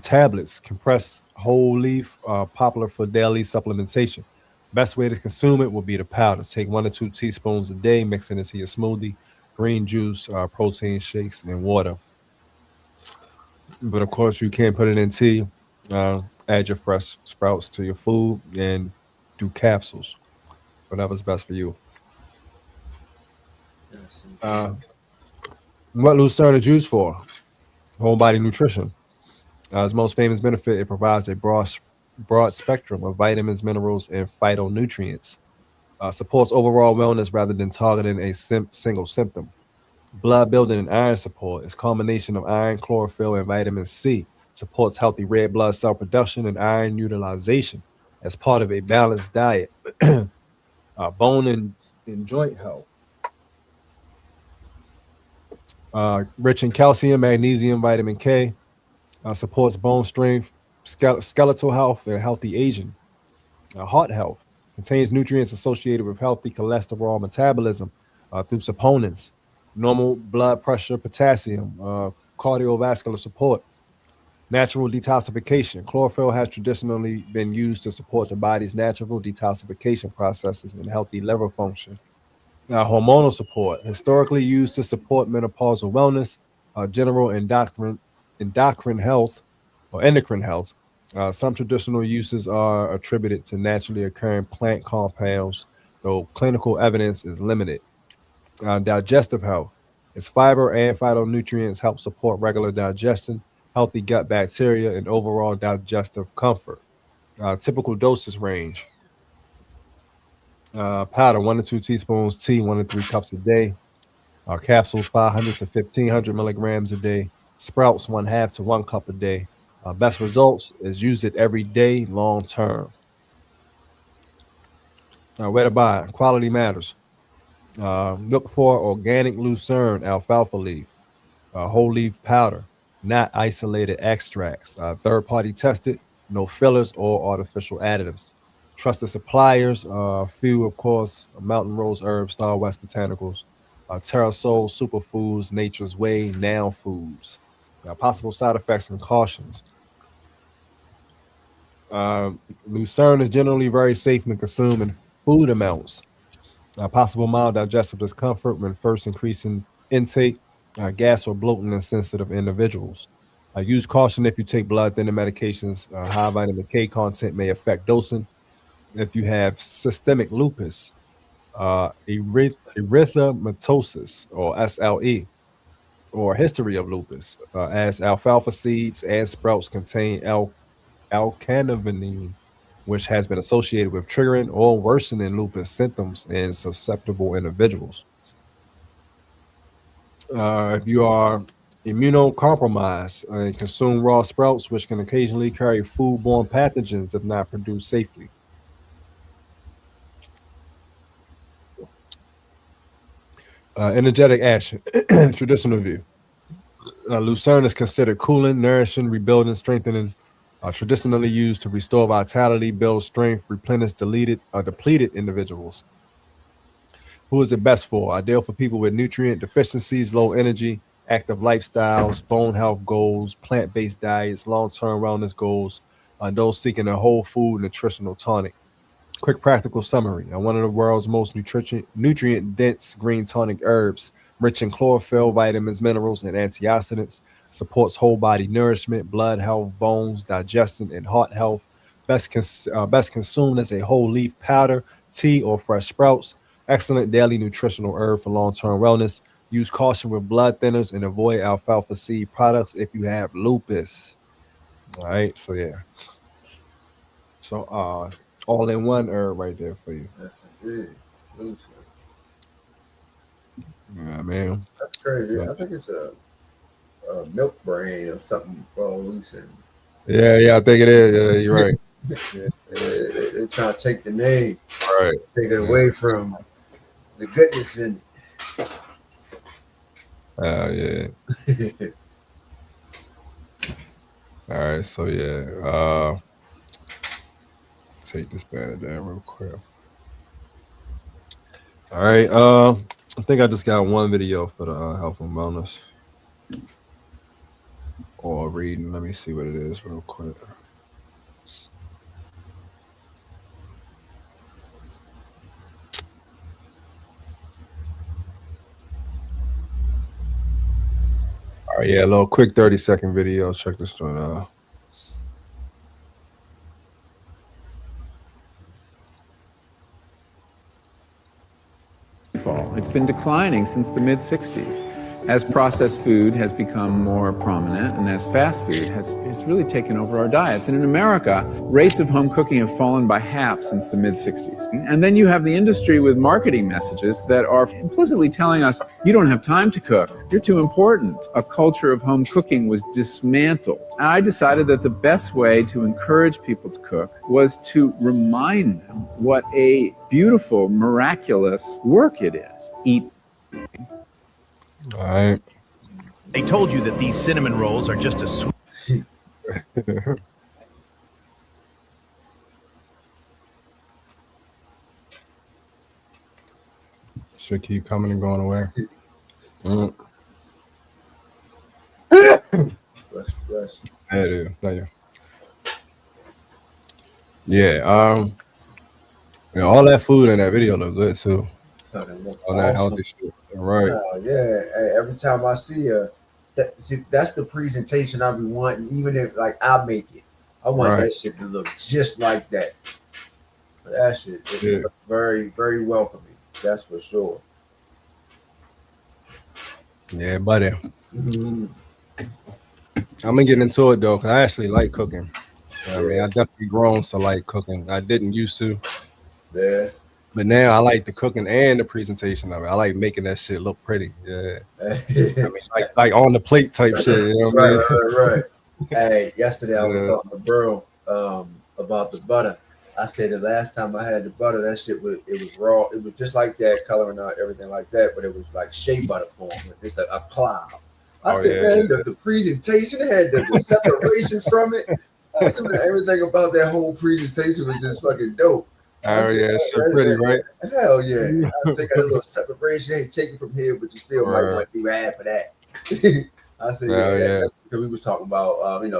Tablets, compressed whole leaf, popular for daily supplementation. Best way to consume it will be the powder. Take 1 to 2 teaspoons a day, mix it into your smoothie, green juice, protein shakes, and water. But of course, you can put it in tea. Add your fresh sprouts to your food and do capsules. Whatever's best for you. Yes, Uh, indeed. what Lucerne is used for? Whole body nutrition. Its most famous benefit, it provides a broad spectrum of vitamins, minerals, and phytonutrients. Supports overall wellness rather than targeting a single symptom. Blood building and iron support. Its combination of iron, chlorophyll, and vitamin C supports healthy red blood cell production and iron utilization as part of a balanced diet. Bone and joint health. Rich in calcium, magnesium, vitamin K. Supports bone strength, skeletal health, and healthy aging. Heart health contains nutrients associated with healthy cholesterol metabolism through saponins, normal blood pressure, potassium, cardiovascular support, natural detoxification. Chlorophyll has traditionally been used to support the body's natural detoxification processes and healthy liver function. Hormonal support, historically used to support menopausal wellness, general endocrine health, or endocrine health. Some traditional uses are attributed to naturally occurring plant compounds, though clinical evidence is limited. Digestive health, its fiber and phytonutrients help support regular digestion, healthy gut bacteria, and overall digestive comfort. Typical dosage range: powder 1 to 2 teaspoons, tea 1 to 3 cups a day. Capsules 500 to 1500 milligrams a day. Sprouts 1/2 to 1 cup a day. Best results is use it every day, long term. Where to buy? Quality matters. Look for organic lucerne alfalfa leaf, whole leaf powder, not isolated extracts. Third party tested, no fillers or artificial additives. Trusted suppliers, few, of course, Mountain Rose Herbs, Star West Botanicals, Terrasol, Superfoods, Nature's Way, Now Foods. Possible side effects and cautions. Lucerne is generally very safe when consumed in food amounts. Possible mild digestive discomfort when first increasing intake, gas or bloating in sensitive individuals. Use caution if you take blood thinner medications. High vitamin K content may affect dosing. If you have systemic lupus, erythematosus or SLE, or history of lupus, as alfalfa seeds and sprouts contain alkanavine, which has been associated with triggering or worsening lupus symptoms in susceptible individuals. If you are immunocompromised and consume raw sprouts, which can occasionally carry foodborne pathogens if not produced safely. Energetic action, traditional view. Lucerne is considered cooling, nourishing, rebuilding, strengthening, traditionally used to restore vitality, build strength, replenish depleted individuals. Who is it best for? Ideal for people with nutrient deficiencies, low energy, active lifestyles, bone health goals, plant-based diets, long-term wellness goals, those seeking a whole food nutritional tonic. Quick practical summary. One of the world's most nutrient-dense green tonic herbs, rich in chlorophyll, vitamins, minerals, and antioxidants, supports whole body nourishment, blood health, bones, digestion, and heart health. Best consumed as a whole leaf powder, tea, or fresh sprouts. Excellent daily nutritional herb for long-term wellness. Use caution with blood thinners and avoid alfalfa seed products if you have lupus. All right, so yeah. So all in one herb right there for you. That's indeed. Lucerne. Yeah, man. That's crazy. Yeah. I think it's a milk brain or something called lucerne. Yeah, I think it is. Yeah, you're right. They're trying to take the name, Right. take it away from the goodness in Yeah. it. All right, so yeah. Take this banner down real quick. All right. I think I just got one video for the health and wellness. Or reading. Let me see what it is real quick. All right, yeah, a little quick 30-second video. Check this one out. It's been declining since the mid-60s as processed food has become more prominent and as fast food has really taken over our diets. And in America, rates of home cooking have fallen by half since the mid-60s. And then you have the industry with marketing messages that are implicitly telling us, you don't have time to cook, you're too important. A culture of home cooking was dismantled. And I decided that the best way to encourage people to cook was to remind them what a beautiful, miraculous work it is. Eat. All right. They told you that these cinnamon rolls are just a sweet. Should keep coming and going away. Bless. Yeah, it is. Thank you. Yeah. All that food in that video look good too. All that healthy shit. Right. Yeah. Hey, every time I see that's the presentation I be wanting. Even if like I make it, I want that shit to look just like that. But that shit looks very, very welcoming. That's for sure. Yeah, buddy. I'm gonna get into it though, because I actually like cooking. I mean, I definitely grown to like cooking. I didn't used to. Yeah. But now I like the cooking and the presentation of it. I like making that shit look pretty. Yeah. I mean, like on the plate type shit. You know what I mean? Right. Hey, yesterday I was talking to bro about the butter. I said the last time I had the butter, that shit was raw. It was just like that, coloring out everything like that, but it was like shea butter form, just a cloud. I said, man, the presentation had the separation from it. I said, man, everything about that whole presentation was just fucking dope. Oh yeah, it's so pretty, right? Hell yeah! I said, got a little separation. Hey, take it from here, but you still might want to do half of that. I said, because we was talking about, every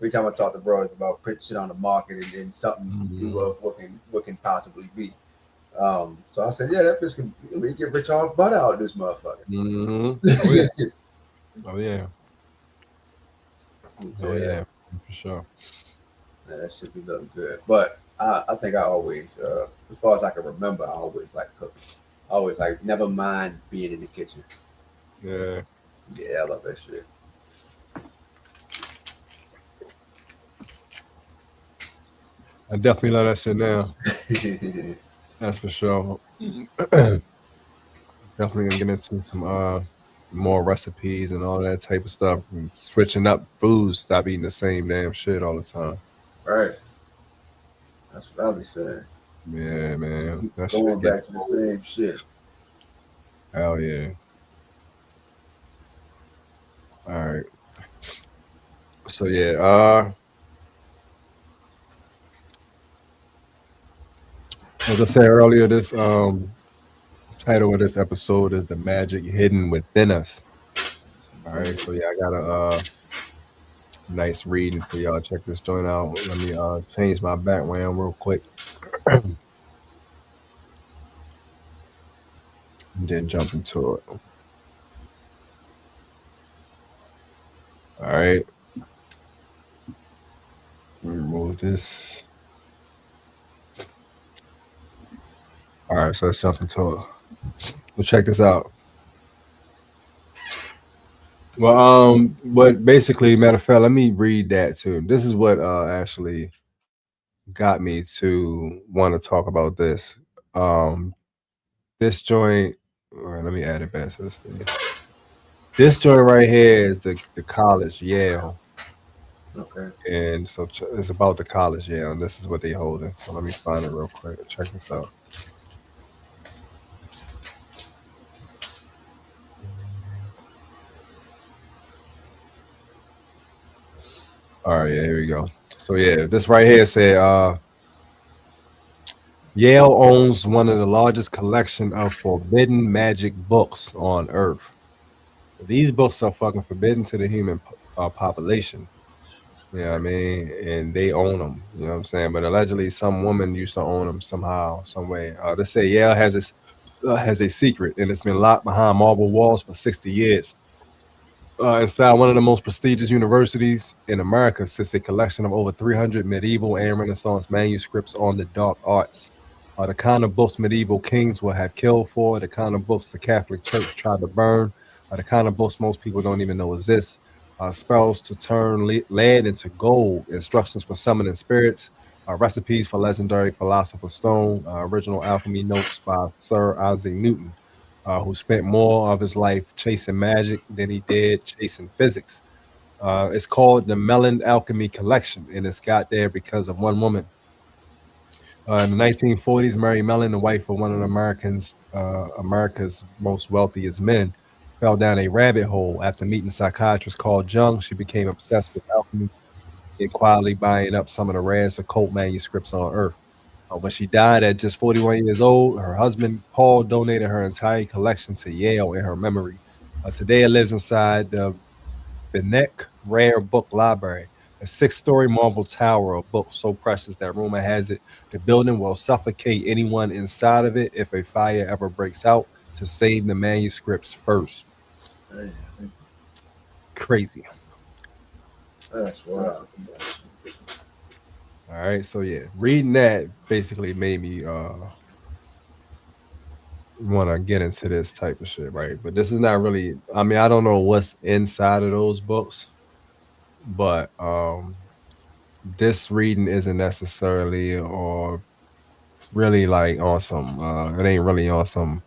time I talk to bros about putting shit on the market and something do what can possibly be. So I said, yeah, that bitch can get rich off butt out of this motherfucker. Oh yeah. Oh yeah, for sure. Yeah, that should be looking good. But I think I always, as far as I can remember, I always like cooking. I always like never mind being in the kitchen. Yeah. Yeah, I love that shit. I definitely love that shit now. That's for sure. Definitely gonna get into some more recipes and all that type of stuff. And switching up foods, stop eating the same damn shit all the time. Right. That's what I be saying. Yeah, man. Keep That shit going get back to the same shit. hell yeah. All right. So yeah, as I said earlier, this title of this episode is The Magic Hidden Within Us. All right, so yeah, I got a nice reading for y'all. Check this joint out. Let me change my background real quick. And then jump into it. All right. Remove this. All right, so let's jump into it. Well, check this out. Well, but basically, matter of fact, let me read that too. This is what actually got me to want to talk about this. Um, this joint. All right, let me add it back to this thing. This joint right here is the college Yale, Okay. and so it's about the college Yale, and this is what they holding. So let me find it real quick. Check this out. All right, yeah, here we go. So yeah, this right here said Yale owns one of the largest collection of forbidden magic books on Earth. These books are fucking forbidden to the human population. You know what I mean? And they own them. You know what I'm saying? But allegedly, some woman used to own them somehow, some way. They say Yale has a secret, and it's been locked behind marble walls for 60 years. Inside one of the most prestigious universities in America sits a collection of over 300 medieval and Renaissance manuscripts on the dark arts. The kind of books medieval kings would have killed for, the kind of books the Catholic Church tried to burn, the kind of books most people don't even know exist. Spells to turn lead into gold, instructions for summoning spirits, recipes for legendary philosopher's stone, original alchemy notes by Sir Isaac Newton, who spent more of his life chasing magic than he did chasing physics. It's called the Mellon Alchemy Collection, and it's got there because of one woman. In the 1940s, Mary Mellon, the wife of one of America's most wealthiest men, fell down a rabbit hole after meeting psychiatrist Carl Jung. She became obsessed with alchemy and quietly buying up some of the rarest occult manuscripts on Earth. When she died at just 41 years old, her husband, Paul, donated her entire collection to Yale in her memory. Today, it lives inside the Benek Rare Book Library, a six-story marble tower of books so precious that rumor has it the building will suffocate anyone inside of it if a fire ever breaks out to save the manuscripts first. Hey, Crazy. that's wild. All right, so yeah, reading that basically made me want to get into this type of shit, right? But this is not really. I mean, I don't know what's inside of those books, but this reading isn't necessarily or really like on some. It ain't really on some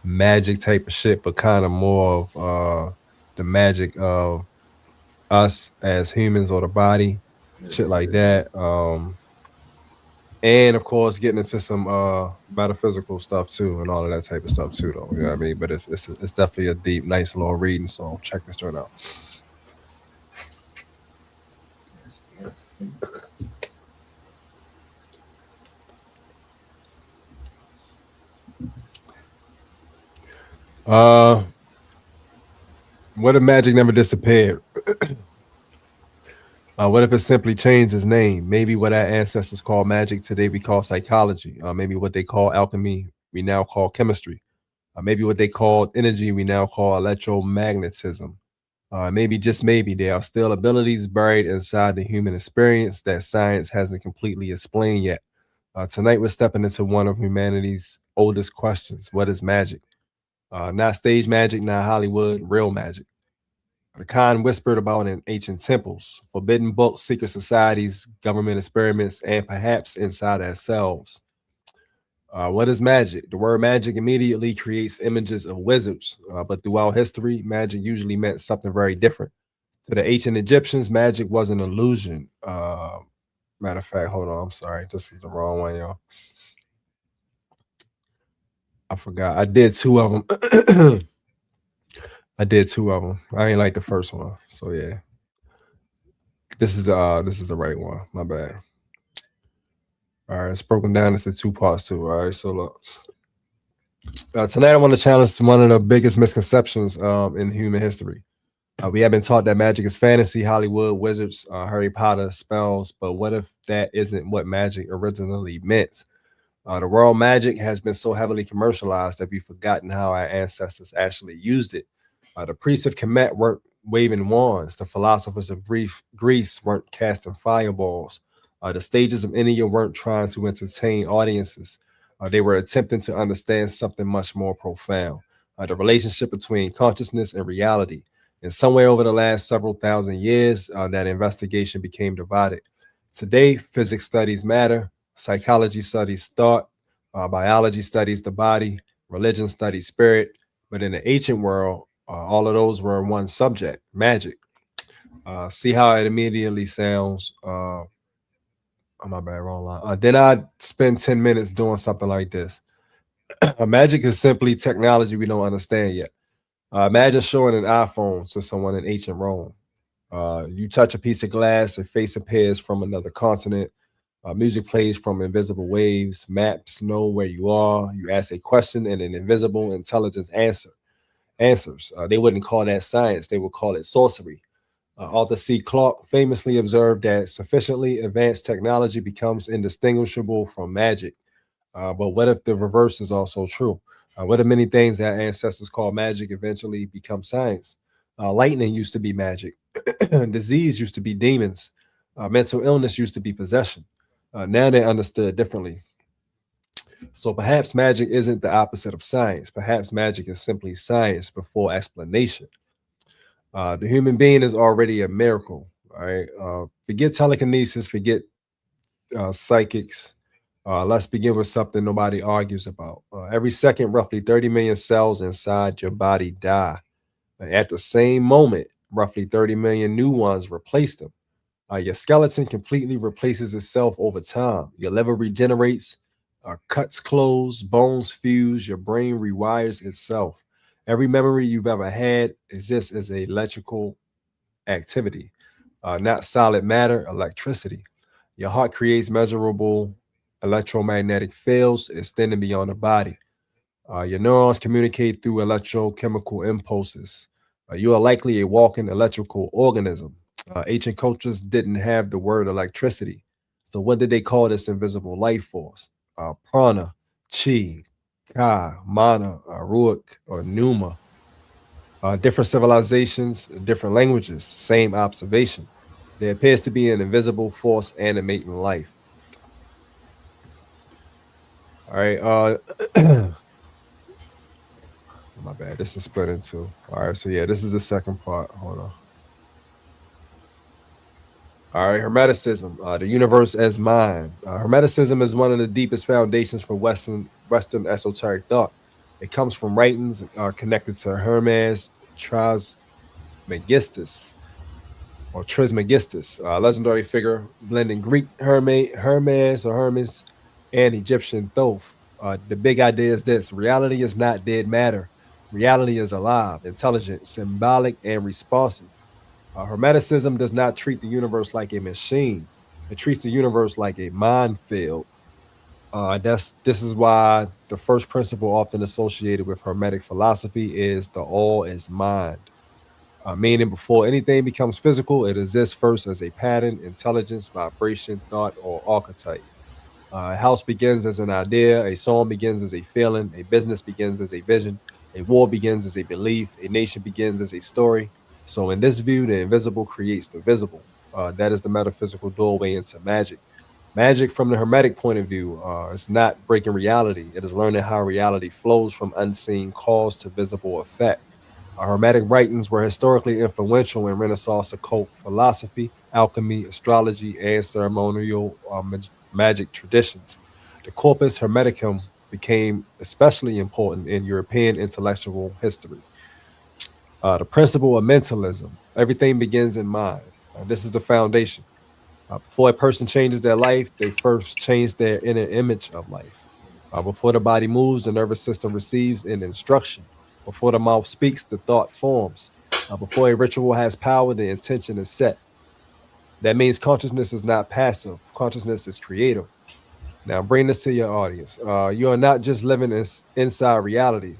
magic type of shit, but kind of more of the magic of us as humans or the body, shit like that. And of course, getting into some metaphysical stuff too, and all of that type of stuff too, though. You know what I mean? But it's definitely a deep, nice little reading. So check this joint out. Uh, what if magic never disappeared? What if it simply changed its name? Maybe what our ancestors called magic today we call psychology. Maybe what they call alchemy we now call chemistry. Maybe what they called energy we now call electromagnetism. Maybe just maybe there are still abilities buried inside the human experience that science hasn't completely explained yet. Tonight we're stepping into one of humanity's oldest questions: what is magic? Not stage magic, not Hollywood, real magic. the kind whispered about in ancient temples, forbidden books, secret societies, government experiments, and perhaps inside ourselves. What is magic? The word magic immediately creates images of wizards, but throughout history, magic usually meant something very different. To the ancient Egyptians, magic was an illusion. Matter of fact, hold on, I'm sorry, this is the wrong one, y'all. I forgot. I did two of them. I did two of them. I ain't like the first one, so yeah. This is the right one. My bad. All right, it's broken down into two parts too. All right, so look. Tonight I want to challenge one of the biggest misconceptions in human history. We have been taught that magic is fantasy, Hollywood, wizards, Harry Potter, spells, but what if that isn't what magic originally meant? The world magic has been so heavily commercialized that we've forgotten how our ancestors actually used it. The priests of Kemet weren't waving wands. The philosophers of Greece weren't casting fireballs. The stages of India weren't trying to entertain audiences. They were attempting to understand something much more profound, the relationship between consciousness and reality. And somewhere over the last several thousand years, that investigation became divided. Today, physics studies matter, psychology studies thought, biology studies the body, religion studies spirit. But in the ancient world, all of those were one subject, magic. See how it immediately sounds. Oh, my bad, wrong line. Then I'd spend 10 minutes doing something like this. Magic is simply technology we don't understand yet. Imagine showing an iPhone to someone in ancient Rome. You touch a piece of glass, a face appears from another continent. Music plays from invisible waves. Maps know where you are. You ask a question, and an invisible intelligence answers. They wouldn't call that science; they would call it sorcery. Arthur C. Clarke famously observed that sufficiently advanced technology becomes indistinguishable from magic. But what if the reverse is also true? What if many things that ancestors called magic eventually become science? Lightning used to be magic. Disease used to be demons. Mental illness used to be possession. Now they're understood differently. So perhaps magic isn't the opposite of science. Perhaps magic is simply science before explanation. The human being is already a miracle. All right. Forget telekinesis, forget psychics. Let's begin with something nobody argues about. Every second, roughly 30 million cells inside your body die. At the same moment, roughly 30 million new ones replace them. Your skeleton completely replaces itself over time. Your liver regenerates, cuts close, bones fuse, your brain rewires itself. Every memory you've ever had exists as a electrical activity, not solid matter, electricity. Your heart creates measurable electromagnetic fields extending beyond the body. Your neurons communicate through electrochemical impulses. You are likely a walking electrical organism. Ancient cultures didn't have the word electricity. So, what did they call this invisible life force? Prana, chi, ka, mana, ruach, or pneuma. Different civilizations, different languages, same observation. There appears to be an invisible force animating life. All right. My bad. This is split in two. All right. So yeah, this is the second part. Hold on. All right. Hermeticism, the universe as mind. Hermeticism is one of the deepest foundations for Western esoteric thought. It comes from writings connected to Hermes Trismegistus or Trismegistus, a legendary figure blending Greek Hermes or Hermes and Egyptian Thoth. The big idea is this: reality is not dead matter. Reality is alive, intelligent, symbolic, and responsive. Hermeticism does not treat the universe like a machine. It treats the universe like a minefield. This is why the first principle often associated with Hermetic philosophy is the all is mind. Meaning before anything becomes physical, it exists first as a pattern, intelligence, vibration, thought, or archetype. A house begins as an idea, a song begins as a feeling, a business begins as a vision, a war begins as a belief, a nation begins as a story. So, in this view, the invisible creates the visible. That is the metaphysical doorway into magic. Magic, from the Hermetic point of view, is not breaking reality. It is learning how reality flows from unseen cause to visible effect. Hermetic writings were historically influential in Renaissance occult philosophy, alchemy, astrology, and ceremonial magic traditions. The Corpus Hermeticum became especially important in European intellectual history. The principle of mentalism, everything begins in mind. This is the foundation. Before a person changes their life, they first change their inner image of life. Before the body moves, the nervous system receives an instruction. Before the mouth speaks, the thought forms. Before a ritual has power, the intention is set. That means consciousness is not passive, consciousness is creative. Now, bring this to your audience. You are not just living inside reality,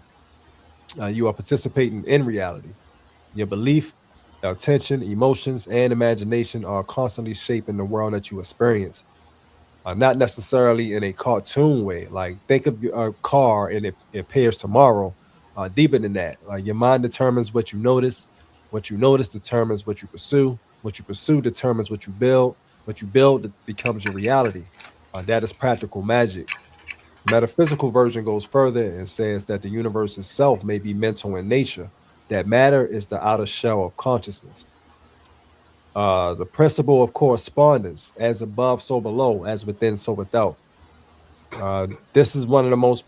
you are participating in reality. Your belief, attention, emotions, and imagination are constantly shaping the world that you experience. Not necessarily in a cartoon way. Like think of a car and it appears tomorrow. Deeper than that, like your mind determines what you notice. What you notice determines what you pursue. What you pursue determines what you build. What you build becomes your reality. That is practical magic. Metaphysical version goes further and says that the universe itself may be mental in nature. That matter is the outer shell of consciousness. The principle of correspondence, as above, so below, as within, so without. This is one of the most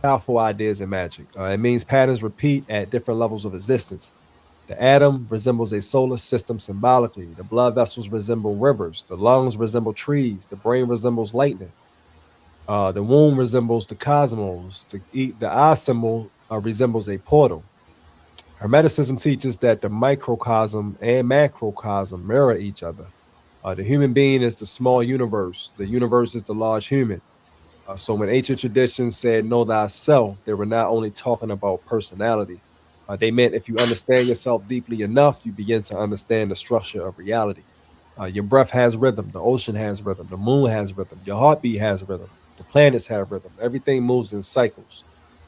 powerful ideas in magic. It means patterns repeat at different levels of existence. The atom resembles a solar system symbolically. The blood vessels resemble rivers. The lungs resemble trees. The brain resembles lightning. The womb resembles the cosmos. The eye symbol resembles a portal. Hermeticism teaches that the microcosm and macrocosm mirror each other. The human being is the small universe. The universe is the large human. So when ancient traditions said know thyself, they were not only talking about personality. They meant if you understand yourself deeply enough, you begin to understand the structure of reality. Your breath has rhythm. The ocean has rhythm. The moon has rhythm. Your heartbeat has rhythm. The planets have rhythm. Everything moves in cycles.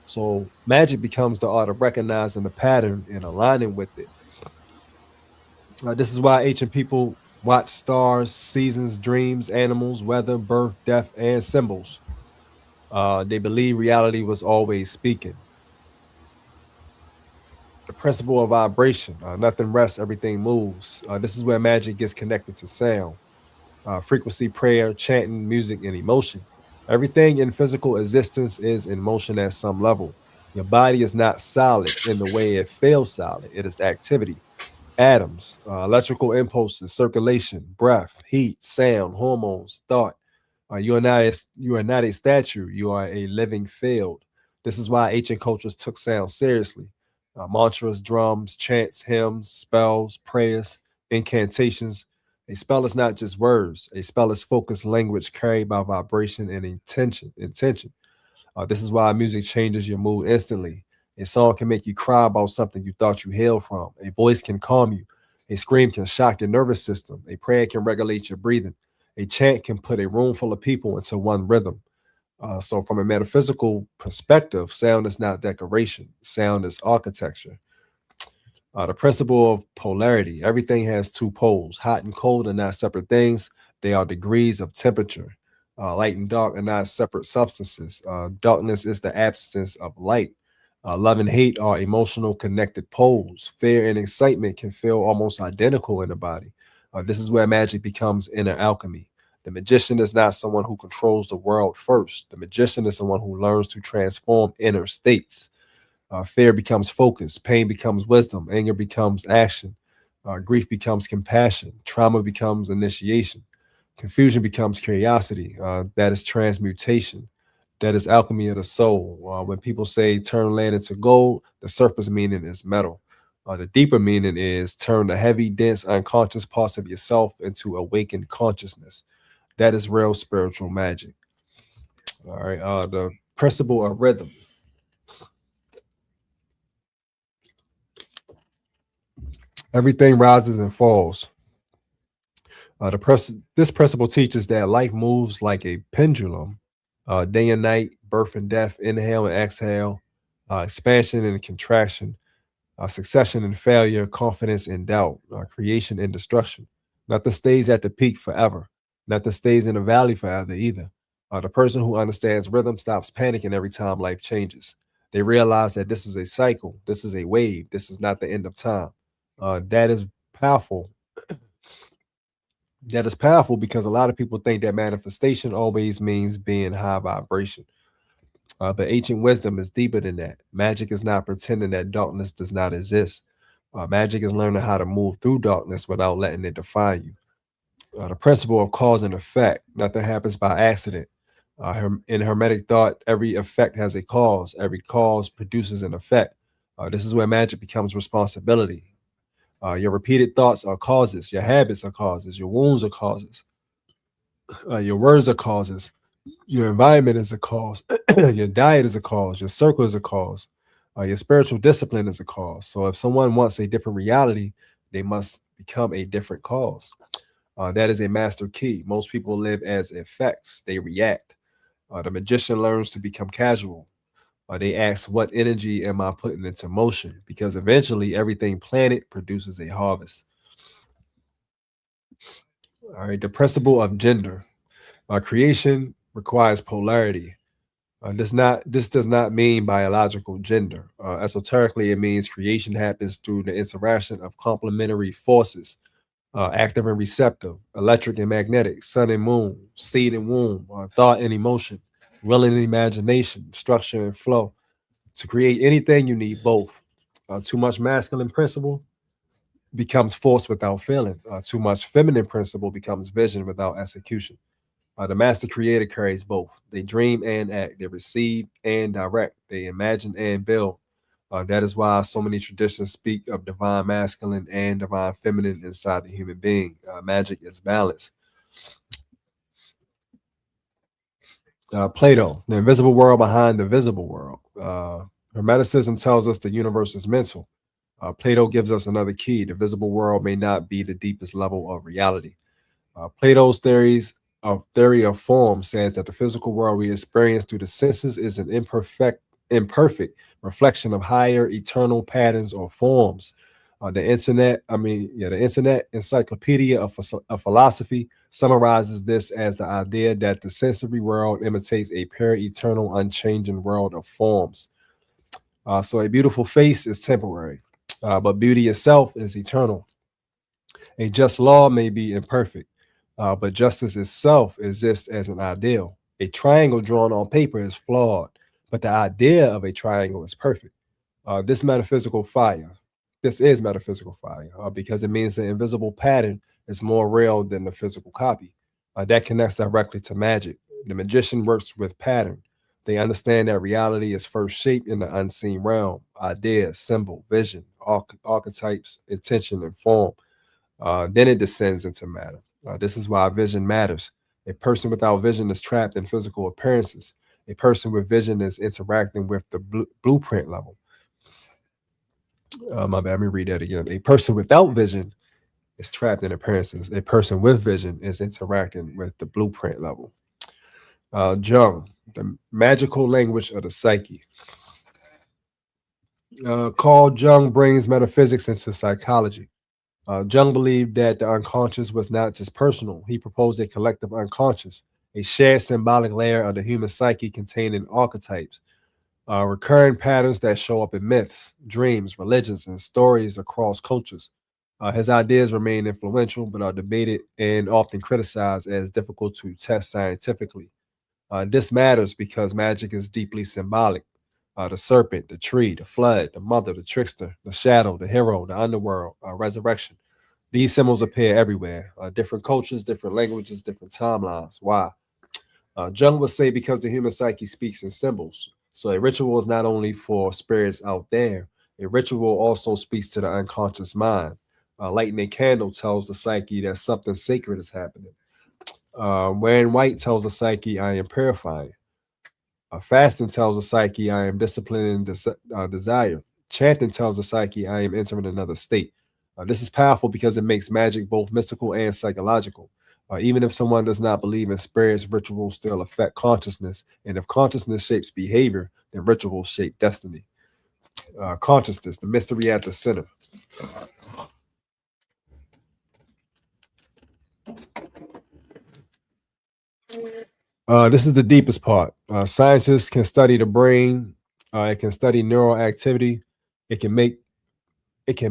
So magic becomes the art of recognizing the pattern and aligning with it. This is why ancient people watch stars, seasons, dreams, animals, weather, birth, death, and symbols. They believe reality was always speaking. The principle of vibration, nothing rests, everything moves. This is where magic gets connected to sound, frequency, prayer, chanting, music, and emotion. Everything in physical existence is in motion at some level. Your body is not solid in the way it feels solid, it is activity. Atoms, electrical impulses, circulation, breath, heat, sound, hormones, thought. You are not a statue. You are a living field. This is why ancient cultures took sound seriously. Mantras, drums, chants, hymns, spells, prayers, incantations. A spell is not just words. A spell is focused language carried by vibration and intention. This is why music changes your mood instantly. A song can make you cry about something you thought you hailed from. A voice can calm you. A scream can shock your nervous system. A prayer can regulate your breathing. A chant can put a room full of people into one rhythm. So, from a metaphysical perspective, sound is not decoration, sound is architecture. The principle of polarity, everything has two poles. Hot and cold are not separate things, they are degrees of temperature. Light and dark are not separate substances. Darkness is the absence of light. Love and hate are emotional connected poles. Fear and excitement can feel almost identical in the body. This is where magic becomes inner alchemy. The magician is not someone who controls the world first. The magician is someone who learns to transform inner states. Fear becomes focus, pain becomes wisdom, anger becomes action, grief becomes compassion, trauma becomes initiation, confusion becomes curiosity. That is transmutation. That is alchemy of the soul. When people say turn lead into gold, the surface meaning is metal. The deeper meaning is turn the heavy, dense, unconscious parts of yourself into awakened consciousness. That is real spiritual magic. All right. The principle of rhythm. Everything rises and falls. This principle teaches that life moves like a pendulum, day and night, birth and death, inhale and exhale, expansion and contraction, succession and failure, confidence and doubt, creation and destruction. Nothing stays at the peak forever. Nothing stays in the valley forever either. The person who understands rhythm stops panicking every time life changes. They realize that this is a cycle, this is a wave, this is not the end of time. That is powerful. That is powerful because a lot of people think that manifestation always means being high vibration. But ancient wisdom is deeper than that. Magic is not pretending that darkness does not exist. Magic is learning how to move through darkness without letting it define you. The principle of cause and effect. Nothing happens by accident. In Hermetic thought, every effect has a cause. Every cause produces an effect. This is where magic becomes responsibility. Your repeated thoughts are causes. Your habits are causes. Your wounds are causes. Your words are causes. Your environment is a cause. Your diet is a cause. Your circle is a cause. Your spiritual discipline is a cause. So if someone wants a different reality, they must become a different cause. That is a master key. Most people live as effects. They react. The magician learns to become casual. They ask, what energy am I putting into motion? Because eventually everything planted produces a harvest. All right, the principle of gender. Creation requires polarity. This does not mean biological gender. Esoterically, it means creation happens through the interaction of complementary forces, active and receptive, electric and magnetic, sun and moon, seed and womb, thought and emotion, will and imagination, structure and flow. To create anything, you need both. Too much masculine principle becomes force without feeling. Too much feminine principle becomes vision without execution. The master creator carries both. They dream and act. They receive and direct. They imagine and build. That is why so many traditions speak of divine masculine and divine feminine inside the human being. Magic is balance. Plato, the invisible world behind the visible world. Hermeticism tells us the universe is mental. Plato gives us another key. The visible world may not be the deepest level of reality. Plato's theory of form says that the physical world we experience through the senses is an imperfect reflection of higher eternal patterns or forms. The internet encyclopedia of philosophy summarizes this as the idea that the sensory world imitates a pure, eternal, unchanging world of forms. So a beautiful face is temporary, but beauty itself is eternal. A just law may be imperfect, but justice itself exists as an ideal. A triangle drawn on paper is flawed, but the idea of a triangle is perfect. This metaphysical fire, this is metaphysical fire because it means the invisible pattern is more real than the physical copy. That connects directly to magic. The magician works with pattern. They understand that reality is first shaped in the unseen realm, ideas, symbol, vision, archetypes, intention, and form. Then it descends into matter. This is why vision matters. A person without vision is trapped in physical appearances. A person with vision is interacting with the blueprint level. My bad, let me read that again. A person without vision is trapped in appearances. A person with vision is interacting with the blueprint level. Jung, the magical language of the psyche. Carl Jung brings metaphysics into psychology. Jung believed that the unconscious was not just personal. He proposed a collective unconscious, a shared symbolic layer of the human psyche containing archetypes, recurring patterns that show up in myths, dreams, religions, and stories across cultures. His ideas remain influential, but are debated and often criticized as difficult to test scientifically. This matters because magic is deeply symbolic. The serpent, the tree, the flood, the mother, the trickster, the shadow, the hero, the underworld, resurrection. These symbols appear everywhere. Different cultures, different languages, different timelines. Why? Jung would say because the human psyche speaks in symbols. So a ritual is not only for spirits out there, a ritual also speaks to the unconscious mind. Lighting a candle tells the psyche that something sacred is happening. Wearing white tells the psyche, I am purifying. Fasting tells the psyche, I am disciplining desire. Chanting tells the psyche, I am entering another state. This is powerful because it makes magic both mystical and psychological. Even if someone does not believe in spirits, rituals still affect consciousness. And if consciousness shapes behavior, then rituals shape destiny. Consciousness, the mystery at the center. This is the deepest part. Scientists can study the brain It can study neural activity. It can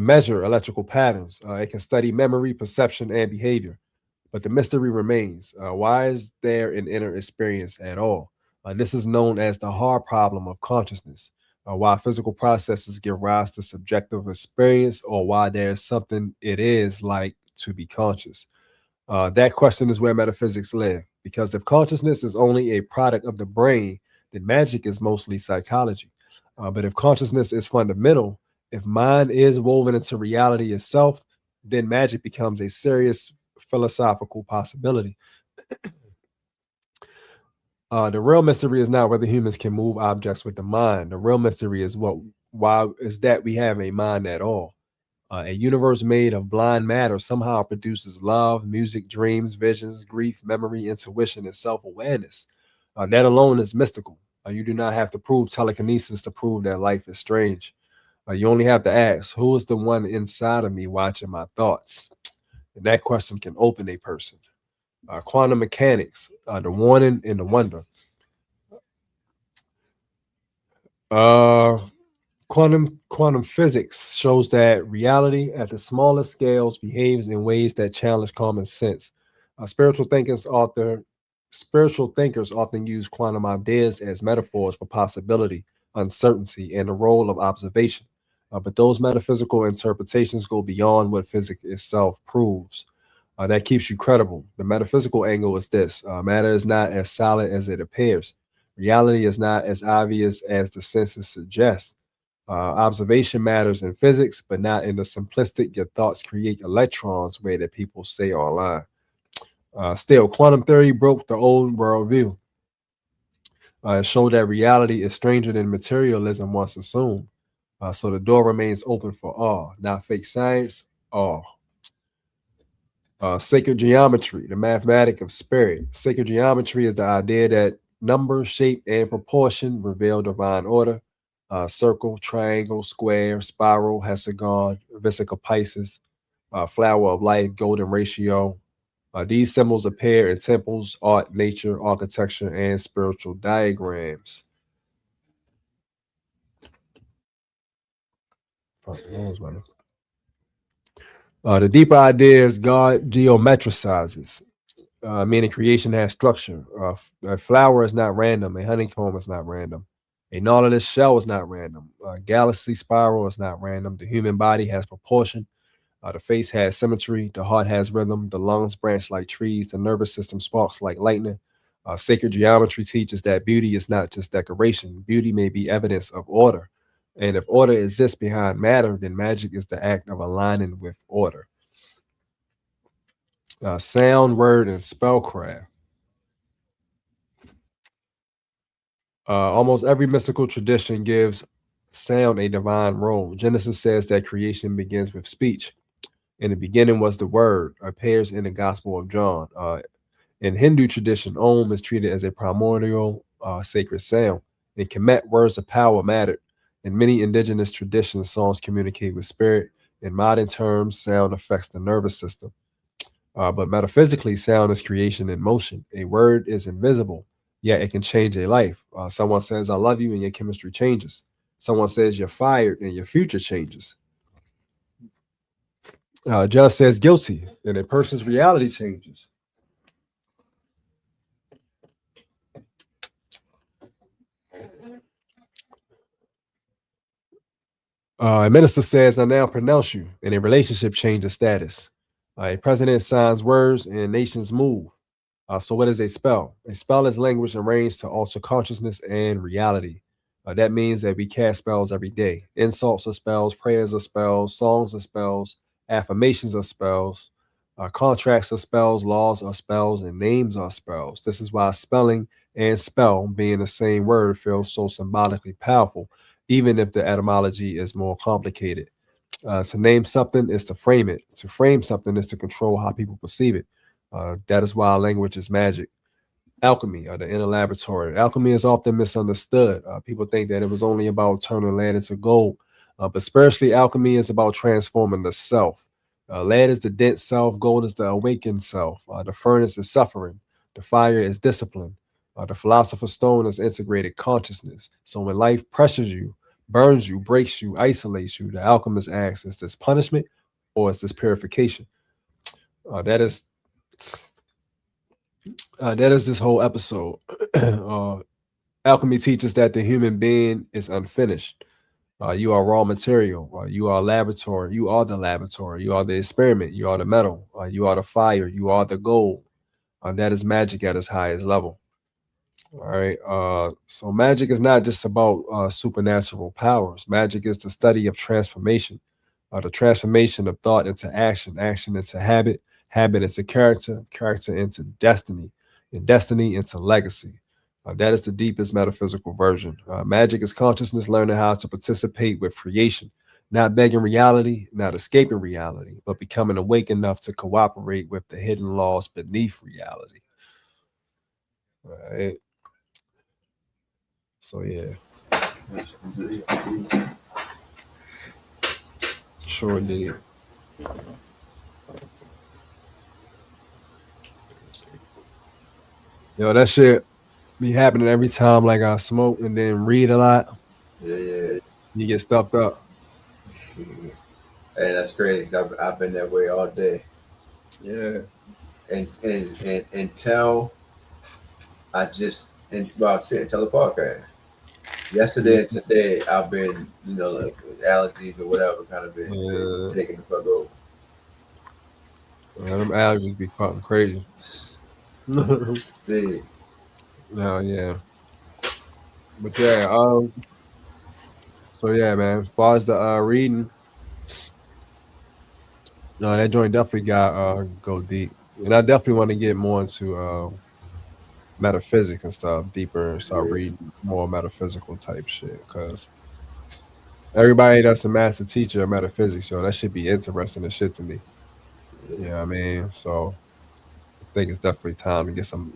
measure electrical patterns. It can study memory, perception, and behavior. But the mystery remains. Why is there an inner experience at all? This is known as the hard problem of consciousness. Why physical processes give rise to subjective experience, or why there's something it is like to be conscious. That question is where metaphysics live. Because if consciousness is only a product of the brain, then magic is mostly psychology. But if consciousness is fundamental, if mind is woven into reality itself, then magic becomes a serious philosophical possibility. The real mystery is not whether humans can move objects with the mind. The real mystery is why is that we have a mind at all. A universe made of blind matter somehow produces love, music, dreams, visions, grief, memory, intuition, and self-awareness. That alone is mystical. You do not have to prove telekinesis to prove that life is strange. You only have to ask, who is the one inside of me watching my thoughts? And that question can open a person. Quantum mechanics, the warning and the wonder. Quantum physics shows that reality at the smallest scales behaves in ways that challenge common sense. Spiritual thinkers often use quantum ideas as metaphors for possibility, uncertainty, and the role of observation. But those metaphysical interpretations go beyond what physics itself proves. That keeps you credible. The metaphysical angle is this: matter is not as solid as it appears. Reality is not as obvious as the senses suggest. Observation matters in physics, but not in the simplistic your thoughts create electrons way that people say online. Still, quantum theory broke the old worldview. It showed that reality is stranger than materialism once assumed. So the door remains open for all, not fake science, all. Sacred geometry, the mathematic of spirit. Sacred geometry is the idea that number, shape, and proportion reveal divine order. Circle, triangle, square, spiral, hexagon, vesica Pisces, flower of life, golden ratio. These symbols appear in temples, art, nature, architecture, and spiritual diagrams. The deeper idea is God geometricizes, meaning creation has structure. A flower is not random. A honeycomb is not random. A nautilus shell is not random. A galaxy spiral is not random. The human body has proportion. The face has symmetry. The heart has rhythm. The lungs branch like trees. The nervous system sparks like lightning. Sacred geometry teaches that beauty is not just decoration. Beauty may be evidence of order. And if order exists behind matter, then magic is the act of aligning with order. Sound, word, and spellcraft. Almost every mystical tradition gives sound a divine role. Genesis says that creation begins with speech. In the beginning was the word, appears in the Gospel of John. In Hindu tradition, Om is treated as a primordial sacred sound. In Kemet, words of power mattered. In many indigenous traditions, songs communicate with spirit. In modern terms, sound affects the nervous system. But metaphysically, sound is creation in motion. A word is invisible, yet it can change a life. Someone says, I love you, and your chemistry changes. Someone says, you're fired, and your future changes. Judge says guilty, and a person's reality changes. A minister says, I now pronounce you, and a relationship changes status. A president signs words, and nations move. So what is a spell? A spell is language arranged to alter consciousness and reality. That means that we cast spells every day. Insults are spells, prayers are spells, songs are spells, affirmations are spells, contracts are spells, laws are spells, and names are spells. This is why spelling and spell, being the same word, feels so symbolically powerful, even if the etymology is more complicated. To name something is to frame it. To frame something is to control how people perceive it. That is why language is magic. Alchemy, or the inner laboratory. Alchemy is often misunderstood. People think that it was only about turning lead into gold, but spiritually, alchemy is about transforming the self. Lead is the dense self, gold is the awakened self. The furnace is suffering, the fire is discipline. The philosopher's stone is integrated consciousness. So when life pressures you, burns you, breaks you, isolates you, the alchemist asks, is this punishment or is this purification? That is this whole episode. Alchemy teaches that the human being is unfinished. You are raw material. You are laboratory. You are the laboratory. You are the experiment. You are the metal. You are the fire. You are the gold. That is magic at its highest level. All right. So magic is not just about supernatural powers. Magic is the study of transformation, the transformation of thought into action, action into habit, habit into character, character into destiny, and destiny into legacy. That is the deepest metaphysical version. Magic is consciousness learning how to participate with creation, not begging reality, not escaping reality, but becoming awake enough to cooperate with the hidden laws beneath reality. All right. So yeah. Sure did. Yo, that shit be happening every time like I smoke and then read a lot. Yeah. You get stuffed up. Hey, that's crazy. I've been that way all day. Yeah. And until I just until the podcast. Yesterday and today, I've been, like allergies or whatever, kind of been taking the fuck over. Yeah, them allergies be fucking crazy. Dude. No, yeah. But yeah, so yeah, man. As far as the reading, no, that joint definitely got go deep. And I definitely want to get more into metaphysics and stuff deeper and start reading more metaphysical type shit. Cause everybody that's a master teacher of metaphysics, yo, that should be interesting as shit to me. You know what I mean? So I think it's definitely time to get some.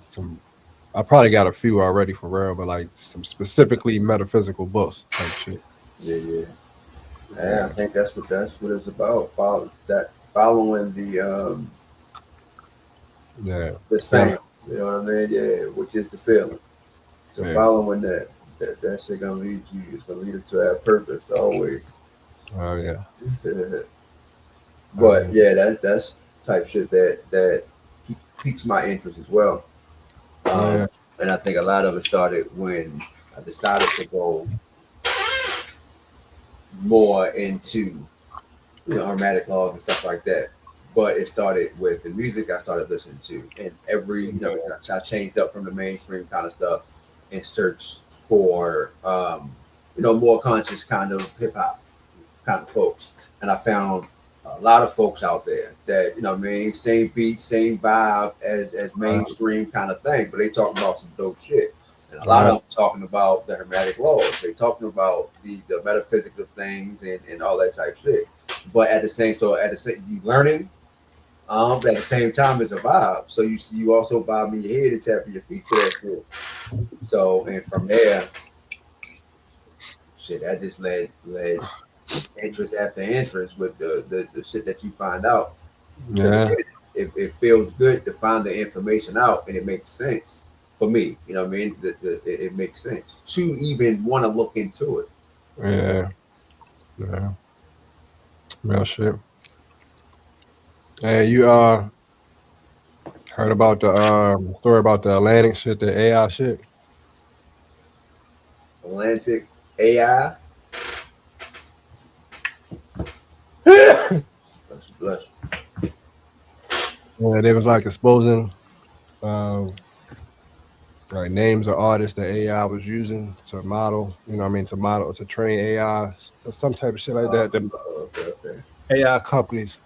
I probably got a few already for real, but like some specifically metaphysical books type shit. Yeah. I think that's what it's about. Following the the sound. You know what I mean? Yeah, which is the feeling. So following that shit gonna lead you. It's gonna lead us to our purpose always. Oh yeah. But yeah, that's type shit that piques my interest as well. And I think a lot of it started when I decided to go more into hermetic laws and stuff like that. But it started with the music I started listening to, and I changed up from the mainstream kind of stuff and searched for more conscious kind of hip hop kind of folks, and I found a lot of folks out there that same beat, same vibe as mainstream kind of thing, but they talking about some dope shit. And a lot of them talking about the hermetic laws. They talking about the metaphysical things and all that type shit. But at the same, you learning. But at the same time, it's a vibe. So you also vibe in your head and tapping your feet to that shit. So and from there, shit, that just led interest after interest with the shit that you find out. Yeah. It feels good to find the information out and it makes sense for me. You know what I mean? It makes sense to even want to look into it. Yeah. Real shit. Hey, you heard about the story about the Atlantic shit, the AI shit? Atlantic AI. Bless. Yeah, they was like exposing like names of artists that AI was using to model, to train AI, or some type of shit like that. The Okay. AI companies,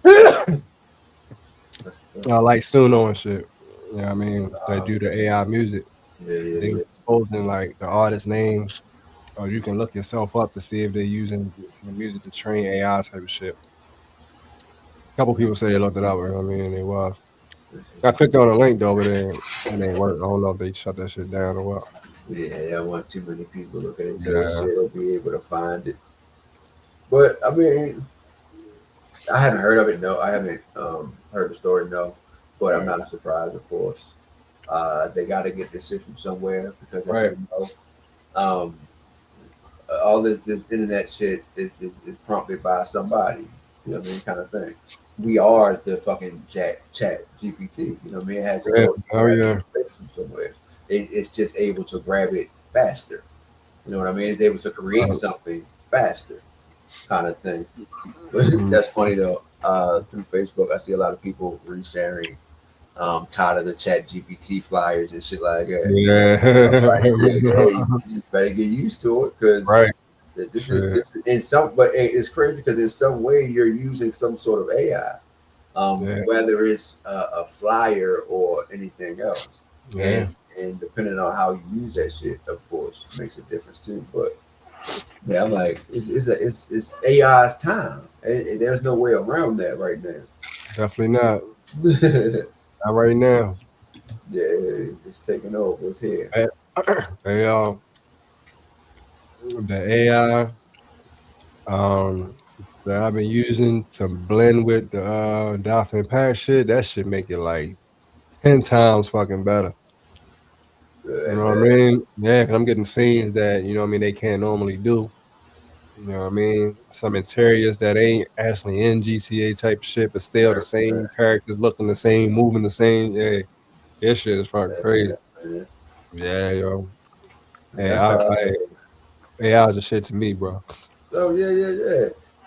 like Suno and shit. You know what I mean? They do the AI music. They exposing like the artist names, or you can look yourself up to see if they're using the music to train AI type of shit. A couple people say they looked it up, you know what I mean? They was. I clicked on a link though, but it ain't work. I don't know if they shut that shit down or what. Yeah, I want too many people looking into that shit to be able to find it. But I mean, I haven't heard of it. No, I haven't heard the story. No, but I'm not surprised, of course. They got to get this shit from somewhere because that's Right. what we know. Um, all this internet shit is prompted by somebody. You know what I mean, kind of thing. We are the fucking chat GPT. You know what I mean? It has to Yeah. go Oh grab yeah. information from somewhere. It's just able to grab it faster. You know what I mean? It's able to create something faster, kind of thing. Mhm. That's funny though. Through Facebook, I see a lot of people resharing tired of the chat GPT flyers and shit like that. Yeah. Like, hey, you better get used to it because Right. Shit. this is in some, but it's crazy because in some way you're using some sort of AI, Yeah. whether it's a flyer or anything else, Yeah. and depending on how you use that shit, of course, makes a difference too. But yeah, I'm like, it's AI's time, and there's no way around that right now. Definitely not. Yeah, Not right now. it's taking over. It's here. Hey, hey, the AI that I've been using to blend with the dolphin parrot shit, that shit make it like 10 times fucking better. You know what I mean? Yeah, 'cause I'm getting scenes that, you know what I mean, they can't normally do. You know what I mean? Some interiors that ain't actually in GTA type shit, but still the same characters looking the same, moving the same. Yeah, this shit is fucking crazy. Yeah. Yeah, yo. And Hey, that's how. AI is a shit to me, bro. Oh yeah.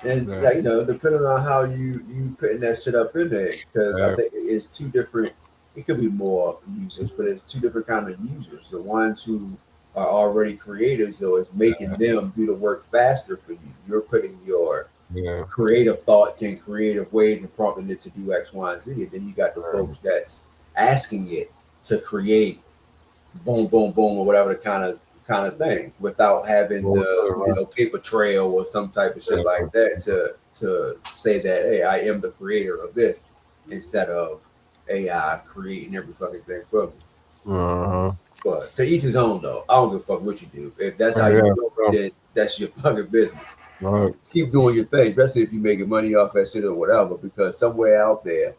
And Yeah. yeah, depending on how you putting that shit up in there, because I Yeah. think it's two different. It could be more users, but it's two different kind of users. The ones who are already creators, though, is making them do the work faster for you. You're putting your Yeah. creative thoughts in creative ways and prompting it to do X, Y, and Z. And then you got the folks that's asking it to create boom, boom, boom, or whatever the kind of thing without having the paper trail or some type of shit like that to say that, hey, I am the creator of this instead of AI creating every fucking thing for me. Uh-huh. But to each his own though. I don't give a fuck what you do. If that's how Yeah. you do it, then that's your fucking business. Right. Keep doing your thing, especially if you're making money off that shit or whatever, because somewhere out there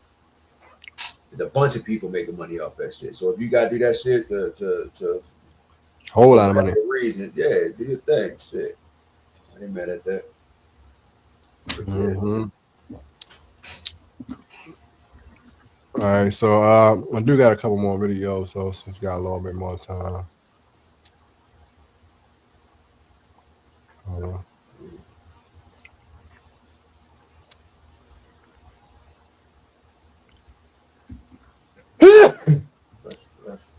there's a bunch of people making money off that shit. So if you gotta do that shit to Whole for lot of money. whatever reason, yeah, do your thing. Shit. I ain't mad at that. But yeah. Mm-hmm. All right, so I do got a couple more videos, so since we got a little bit more time.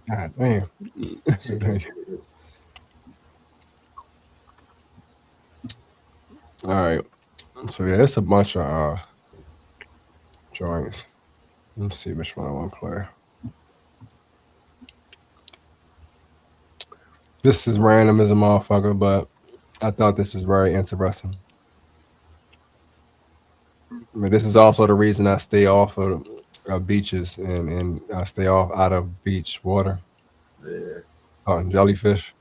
God damn. All right. So yeah, it's a bunch of drawings. Let's see which one I want to play. This is random as a motherfucker, but I thought this was very interesting. I mean, this is also the reason I stay off of beaches and I stay off out of beach water. Yeah. Jellyfish.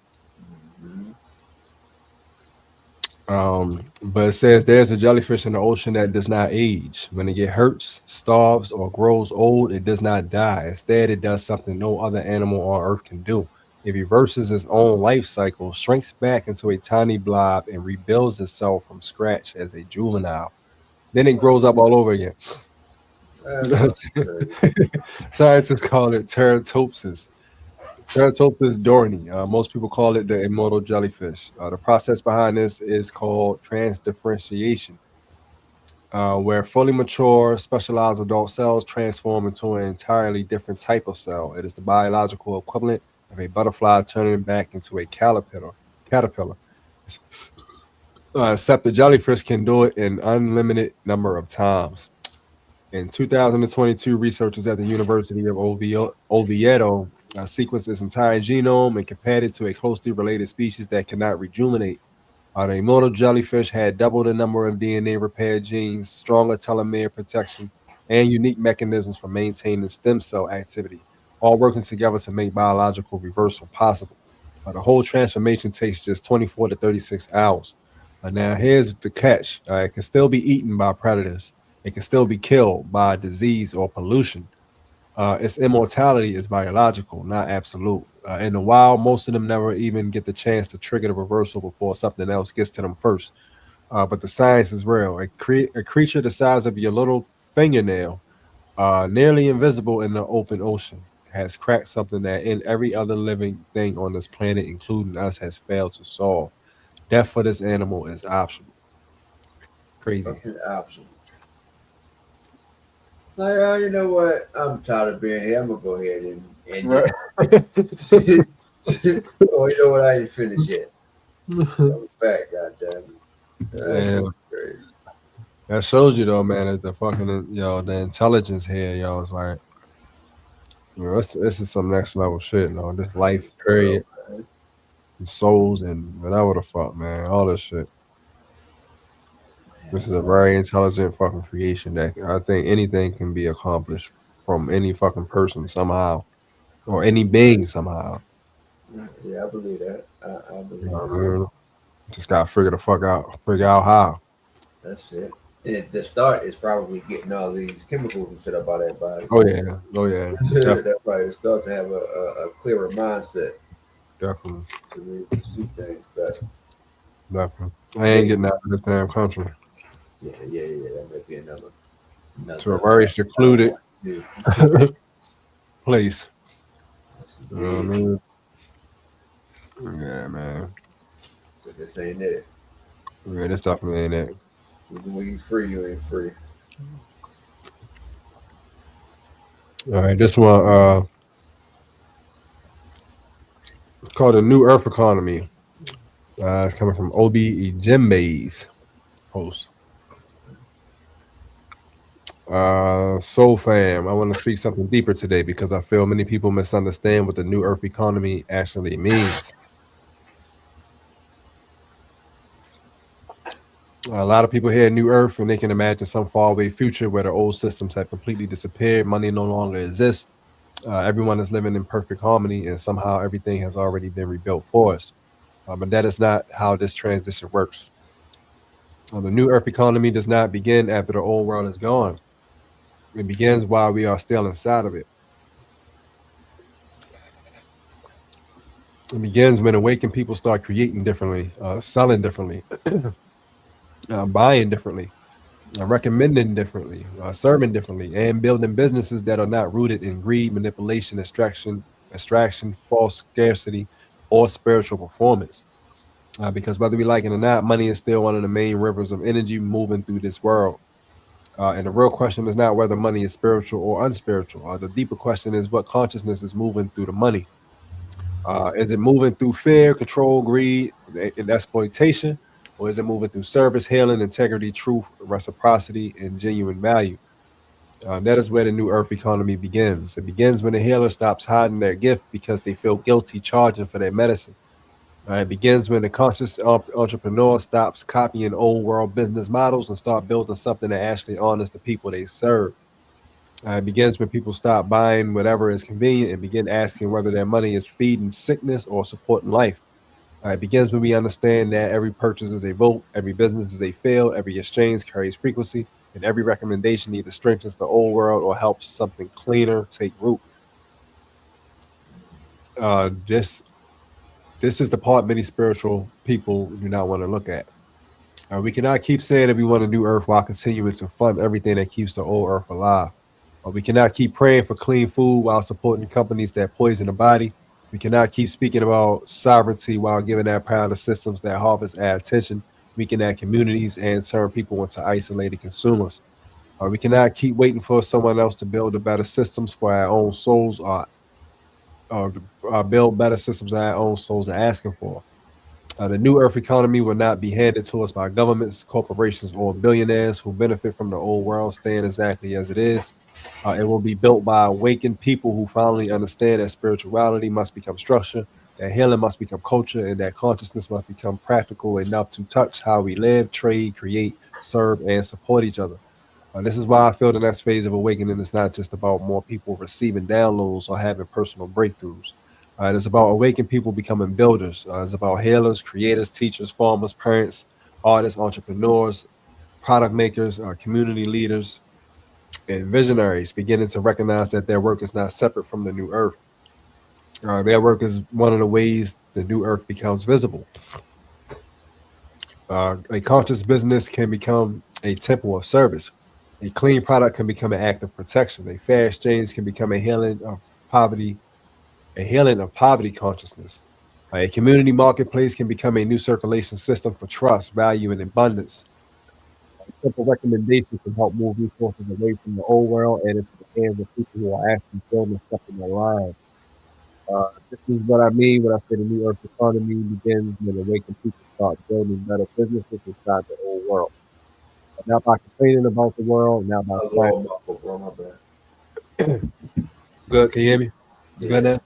Mm-hmm. But it says there's a jellyfish in the ocean that does not age. When it get hurts, starves, or grows old, it does not die. Instead, it does something no other animal on Earth can do. It reverses its own life cycle, shrinks back into a tiny blob, and rebuilds itself from scratch as a juvenile. Then it grows up all over again. Scientists call it teratopsis. Ceratopsis dohrnii. Most people call it the immortal jellyfish. The process behind this is called transdifferentiation, where fully mature, specialized adult cells transform into an entirely different type of cell. It is the biological equivalent of a butterfly turning back into a caterpillar. Except the jellyfish can do it an unlimited number of times. In 2022, researchers at the University of Oviedo sequenced its entire genome and compared it to a closely related species that cannot rejuvenate. The immortal jellyfish had double the number of DNA repair genes, stronger telomere protection, and unique mechanisms for maintaining stem cell activity, all working together to make biological reversal possible. The whole transformation takes just 24 to 36 hours. Now, here's the catch. It can still be eaten by predators. It can still be killed by disease or pollution. Its immortality is biological, not absolute. In the wild, most of them never even get the chance to trigger the reversal before something else gets to them first. But the science is real. A creature the size of your little fingernail, nearly invisible in the open ocean, has cracked something that in every other living thing on this planet, including us, has failed to solve. Death for this animal is optional. Crazy. Fucking option. Like, you know what? I'm tired of being here. I'm gonna go ahead and end Right. it. Oh, you know what? I ain't finished yet. I'm back, goddamn it. Yeah. Crazy. That shows you though, man, that the fucking the intelligence here, is like, this is some next level shit, This life period, and souls and whatever the fuck, man, all this shit. This is a very intelligent fucking creation that I think anything can be accomplished from any fucking person somehow, or any being somehow. Yeah, I believe that. I You believe know that. what I mean? Just gotta figure out how. That's it. And the start is probably getting all these chemicals and shit up out of that body. Oh yeah, definitely. That's probably the start to have a clearer mindset Definitely. to see things better. Definitely. I ain't getting out of this damn country. Yeah. That might be another To a very secluded place. You know what I mean? Yeah, man. But this ain't it. Yeah, this definitely ain't it. Even when you free, you ain't free. All right, this one called the New Earth Economy. It's coming from Obi Ejimbe's post. Soul fam, I want to speak something deeper today because I feel many people misunderstand what the New Earth Economy actually means. A lot of people hear New Earth and they can imagine some faraway future where the old systems have completely disappeared, money no longer exists, everyone is living in perfect harmony, and somehow everything has already been rebuilt for us. But that is not how this transition works. The New Earth Economy does not begin after the old world is gone. It begins while we are still inside of it. It begins when awakened people start creating differently, selling differently, buying differently, recommending differently, serving differently, and building businesses that are not rooted in greed, manipulation, extraction, false scarcity, or spiritual performance. Because whether we like it or not, money is still one of the main rivers of energy moving through this world. And the real question is not whether money is spiritual or unspiritual. The deeper question is what consciousness is moving through the money. Is it moving through fear, control, greed, and exploitation? Or is it moving through service, healing, integrity, truth, reciprocity, and genuine value? That is where the New Earth Economy begins. It begins when the healer stops hiding their gift because they feel guilty charging for their medicine. It begins when the conscious entrepreneur stops copying old world business models and start building something that actually honors the people they serve. It begins when people stop buying whatever is convenient and begin asking whether their money is feeding sickness or supporting life. It begins when we understand that every purchase is a vote, every business is a fail, every exchange carries frequency, and every recommendation either strengthens the old world or helps something cleaner take root. This is the part many spiritual people do not want to look at. We cannot keep saying that we want a new earth while continuing to fund everything that keeps the old earth alive. We cannot keep praying for clean food while supporting companies that poison the body. We cannot keep speaking about sovereignty while giving that power to systems that harvest our attention, weaken our communities, and turn people into isolated consumers. We cannot keep waiting for someone else to build the better systems for our own souls, or build better systems our own souls are asking for. The new earth economy will not be handed to us by governments, corporations, or billionaires who benefit from the old world staying exactly as it is. It will be built by awakened people who finally understand that spirituality must become structure, that healing must become culture, and that consciousness must become practical enough to touch how we live, trade, create, serve, and support each other. This is why I feel the next phase of awakening is not just about more people receiving downloads or having personal breakthroughs. It's about awakened people becoming builders. It's about healers, creators, teachers, farmers, parents, artists, entrepreneurs, product makers, community leaders, and visionaries beginning to recognize that their work is not separate from the new earth. Their work is one of the ways the new earth becomes visible. A conscious business can become a temple of service. A clean product can become an act of protection. A fair exchange can become poverty, a healing of poverty consciousness. A community marketplace can become a new circulation system for trust, value, and abundance. Simple recommendations can help move resources away from the old world and into the hands of people who are actually building stuff in their lives. This is what I mean when I say the new earth economy begins when awakened people start building better businesses inside the old world. Not by complaining about the world, not by I trying. love my football, my bad. Good, can you hear me? You good Yeah, now?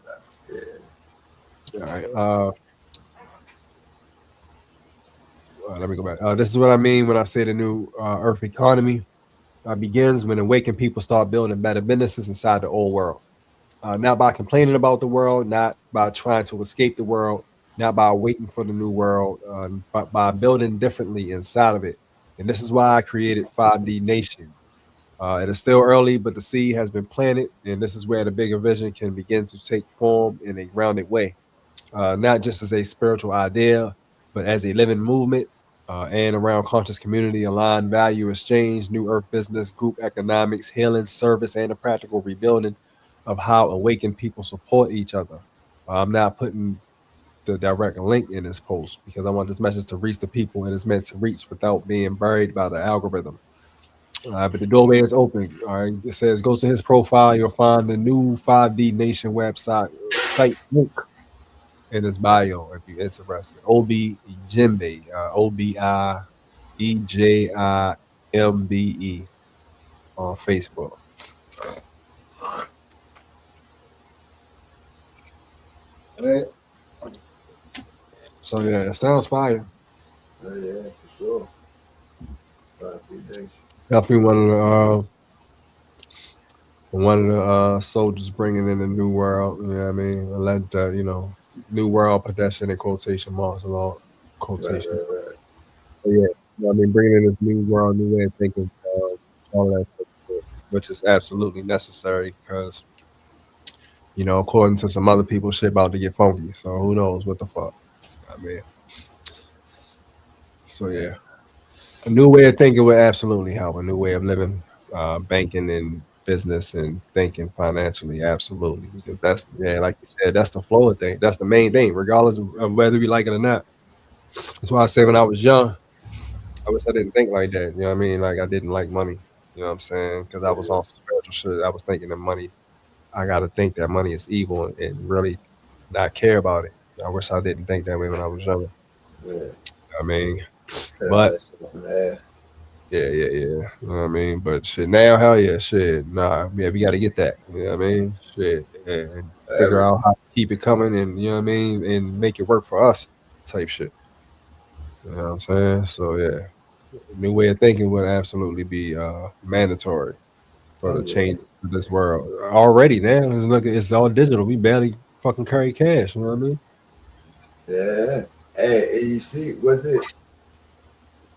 yeah. All right. Let me go back. This is what I mean when I say the new earth economy begins when awakened people start building better businesses inside the old world. Not by complaining about the world, not by trying to escape the world, not by waiting for the new world, but by building differently inside of it. And this is why I created 5D Nation. It is still early, but the seed has been planted, and this is where the bigger vision can begin to take form in a grounded way, not just as a spiritual idea, but as a living movement and around conscious community, aligned value exchange, new earth business, group economics, healing, service, and a practical rebuilding of how awakened people support each other. I'm not putting the direct link in this post because I want this message to reach the people it is meant to reach without being buried by the algorithm. But the doorway is open. All right. It says go to his profile. You'll find the new 5D Nation website site link in his bio if you're interested. Obi Jimbe, OBIEJIMBE on Facebook. Alright. So yeah, it sounds fire. Yeah, for sure. 5D Nation. Definitely one of the soldiers bringing in the new world. You know what I mean? And let new world put that shit in quotation marks and all Right, quotation. right. So yeah, you know what I mean, bringing in this new world, new way of thinking, all that stuff, which is absolutely necessary because according to some other people, shit about to get funky. So who knows what the fuck? I mean, so yeah, a new way of thinking would absolutely help. A new way of living, banking and business and thinking financially, absolutely. Because that's like you said, that's the flow of things. That's the main thing, regardless of whether we like it or not. That's why I say when I was young, I wish I didn't think like that. You know what I mean? Like I didn't like money. You know what I'm saying? Because I was on some spiritual shit. I was thinking that money. I got to think that money is evil and really not care about it. I wish I didn't think that way when I was younger. Yeah. I mean, Cut all but that shit up in the air. yeah. You know what I mean? But shit, now, hell yeah, shit. Nah, yeah, we got to get that. You know what I mean? Shit. And figure Every out how to keep it coming and, you know what I mean? And make it work for us type shit. You know what I'm saying? So, yeah. New way of thinking would absolutely be mandatory for oh the yeah. change of this world. Already now, it's all digital. We barely fucking carry cash. You know what I mean? Yeah. Hey, and you see, was it?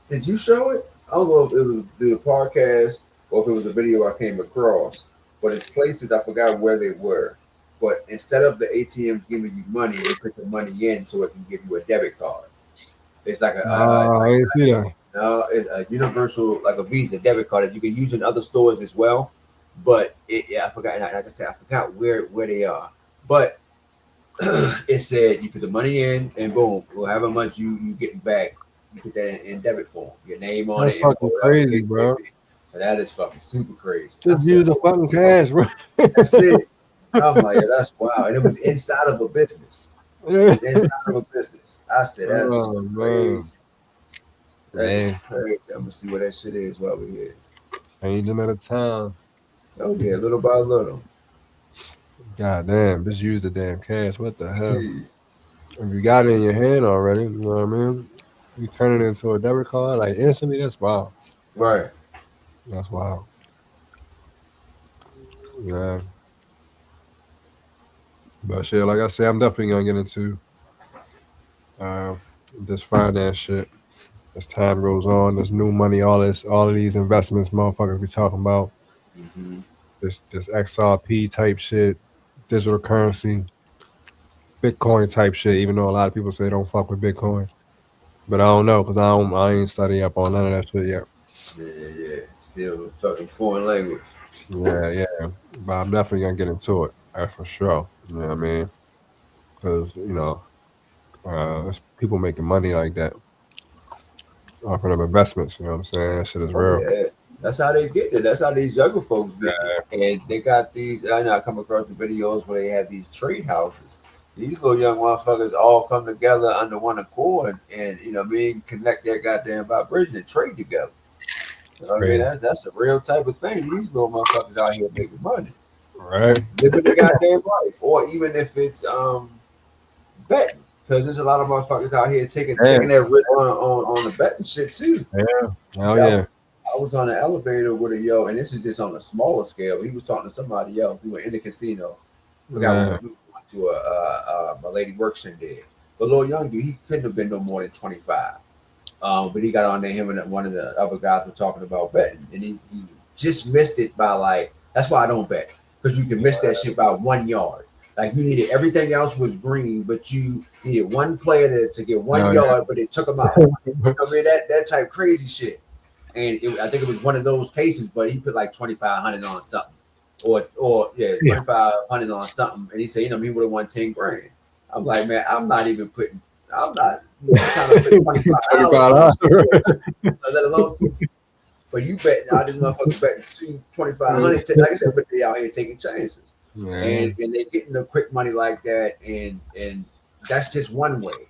Did you show it? I don't know if it was the podcast or if it was a video I came across. But it's places I forgot where they were. But instead of the ATMs giving you money, they put the money in so it can give you a debit card. It's like I didn't see that. it's a universal, like a Visa debit card that you can use in other stores as well. But I forgot. Like I said, I forgot where they are. But it said you put the money in and boom, well, however much you get back, you put that in debit form, your name on That's it, info, fucking whatever the crazy, case may bro. be. So that is fucking super crazy. I Just said, use the oh, fucking cash, bro. that's it. I'm like, yeah, that's wow. And it was inside of a business. It was inside of a business. I said, that is Oh man, crazy. That is man, crazy. I'm gonna see what that shit is while we're here. changing at a time. Oh yeah, little by little. God damn, just use the damn cash. What the hell? See, If you got it in your hand already, you know what I mean? You turn it into a debit card like instantly. That's wild. right. That's wild. Yeah, but shit, like I said, I'm definitely gonna get into uh, this finance shit as time goes on. This new money, all of these investments, motherfuckers be talking about. This XRP type shit, digital currency, Bitcoin type shit. Even though a lot of people say don't fuck with Bitcoin, but I don't know because I ain't studying up on none of that shit yet. Yeah. Still fucking foreign language. Yeah. But I'm definitely gonna get into it. That's for sure. You know what I mean? Because there's people making money like that off of them investments. You know what I'm saying? That shit is real. Yeah. That's how they get it. That's how these younger folks get it. And they got these. I know I come across the videos where they have these trade houses. These little young motherfuckers all come together under one accord, and connect their goddamn vibration and trade together. You know what I mean? That's a real type of thing. These little motherfuckers out here making money, right? Living the goddamn life, or even if it's betting, because there's a lot of motherfuckers out here taking that risk on the betting shit too. Yeah. I was on an elevator with a yo, and this is just on a smaller scale. He was talking to somebody else. We were in the casino. Forgot we went to my lady works in there. The little young dude, he couldn't have been no more than 25. But he got on there. Him and one of the other guys were talking about betting, and he just missed it by like. That's why I don't bet, because you can miss that shit by 1 yard. Like you needed everything else was green, but you needed one player to get 1 yard, but it took him out. I mean that type crazy shit. And I think it was one of those cases, but he put like 2,500 on something, or 2,500 on something, and he said, he would have won 10 grand. I'm like, man, I'm not even putting. I'm not trying to put $25, let alone two. But you bet now this motherfucker betting 2,500. Like I said, but they out here taking chances, and they getting the quick money like that, and that's just one way.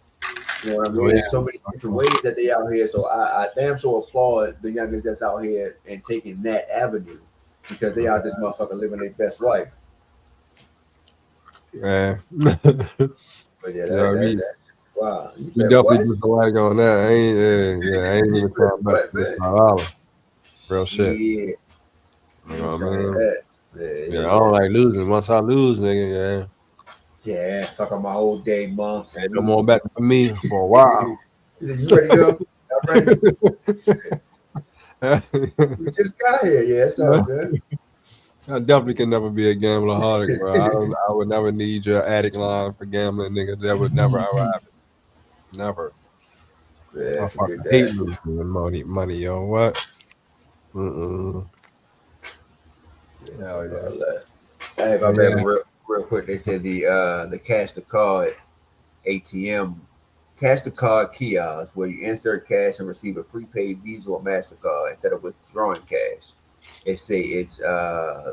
You know what I mean? There's so many different ways that they out here. So I damn so applaud the youngers that's out here and taking that avenue, because they out this motherfucker living their best life. Yeah. But wow. You definitely just like on that. I ain't even talking about $5. Real shit. Yeah. You know what I mean? I don't like losing. Once I lose, nigga, yeah, fuck on my whole day, month. Ain't no more betting for me for a while. You ready to go? I'm ready. We just got here. Yeah, sounds good. I definitely can never be a gambler-holic, bro. I would never need your addict line for gambling, nigga. That would never ever happen. Never. Yeah, I fucking hate losing money, yo. What? Hell yeah. Hey, my bad, real quick. They said the cash to card ATM, cash to card kiosk, where you insert cash and receive a prepaid Visa or MasterCard instead of withdrawing cash. They say it's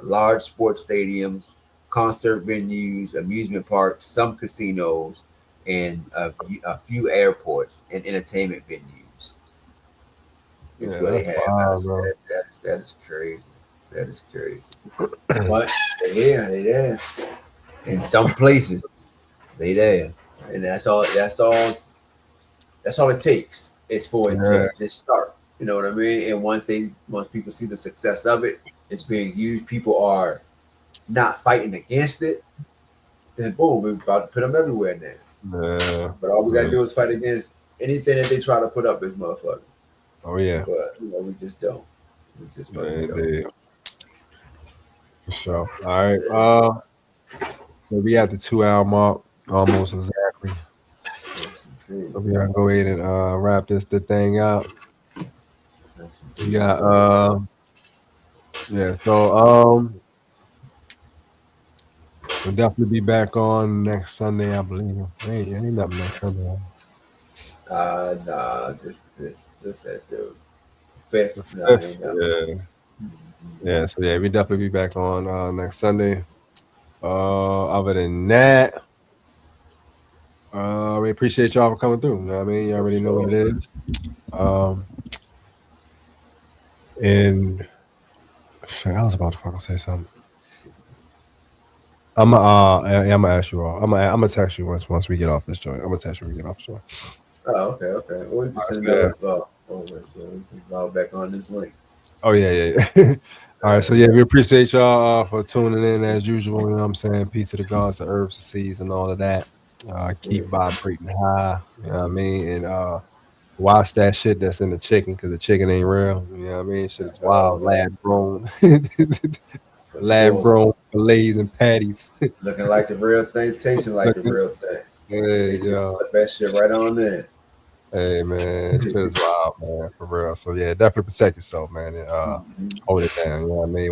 large sports stadiums, concert venues, amusement parks, some casinos, and a few airports and entertainment venues. That's what they have. That is crazy. That is crazy. But they there. In some places, they there. And that's all it takes is for it to just start. You know what I mean? And once people see the success of it, it's being used, people are not fighting against it, then boom, we're about to put them everywhere now. But all we gotta do is fight against anything that they try to put up this motherfucker. Oh yeah. But we just don't. We just don't. For sure. All right. We at the 2 hour mark, almost exactly. So we gotta go ahead and wrap the thing out. We got so we'll definitely be back on next Sunday, I believe. Ain't nothing next Sunday. Nah, just at the 5th. So we definitely be back on next Sunday. Other than that, we appreciate y'all for coming through. You know what I mean? You already know what it is. And shit, I was about to fucking say something. I'm gonna ask you all. I'm gonna text you once we get off this joint. I'm gonna text you when we get off this joint. Oh, okay. Well, you can send that over, so we can log back on this link. Oh yeah. All right, so we appreciate y'all for tuning in as usual. You know what I'm saying? Peace to the gods, the herbs, the seeds, and all of that. Keep vibrating high. You know what I mean? And watch that shit that's in the chicken because the chicken ain't real. You know what I mean? Shit is wild, lab grown, lab grown fillets and patties. Looking like the real thing, tasting like the real thing. Hey, They just yo. slip that shit right on there. Hey man, shit is wild, man, for real. So yeah, definitely protect yourself, man, and hold it down. You know what I mean?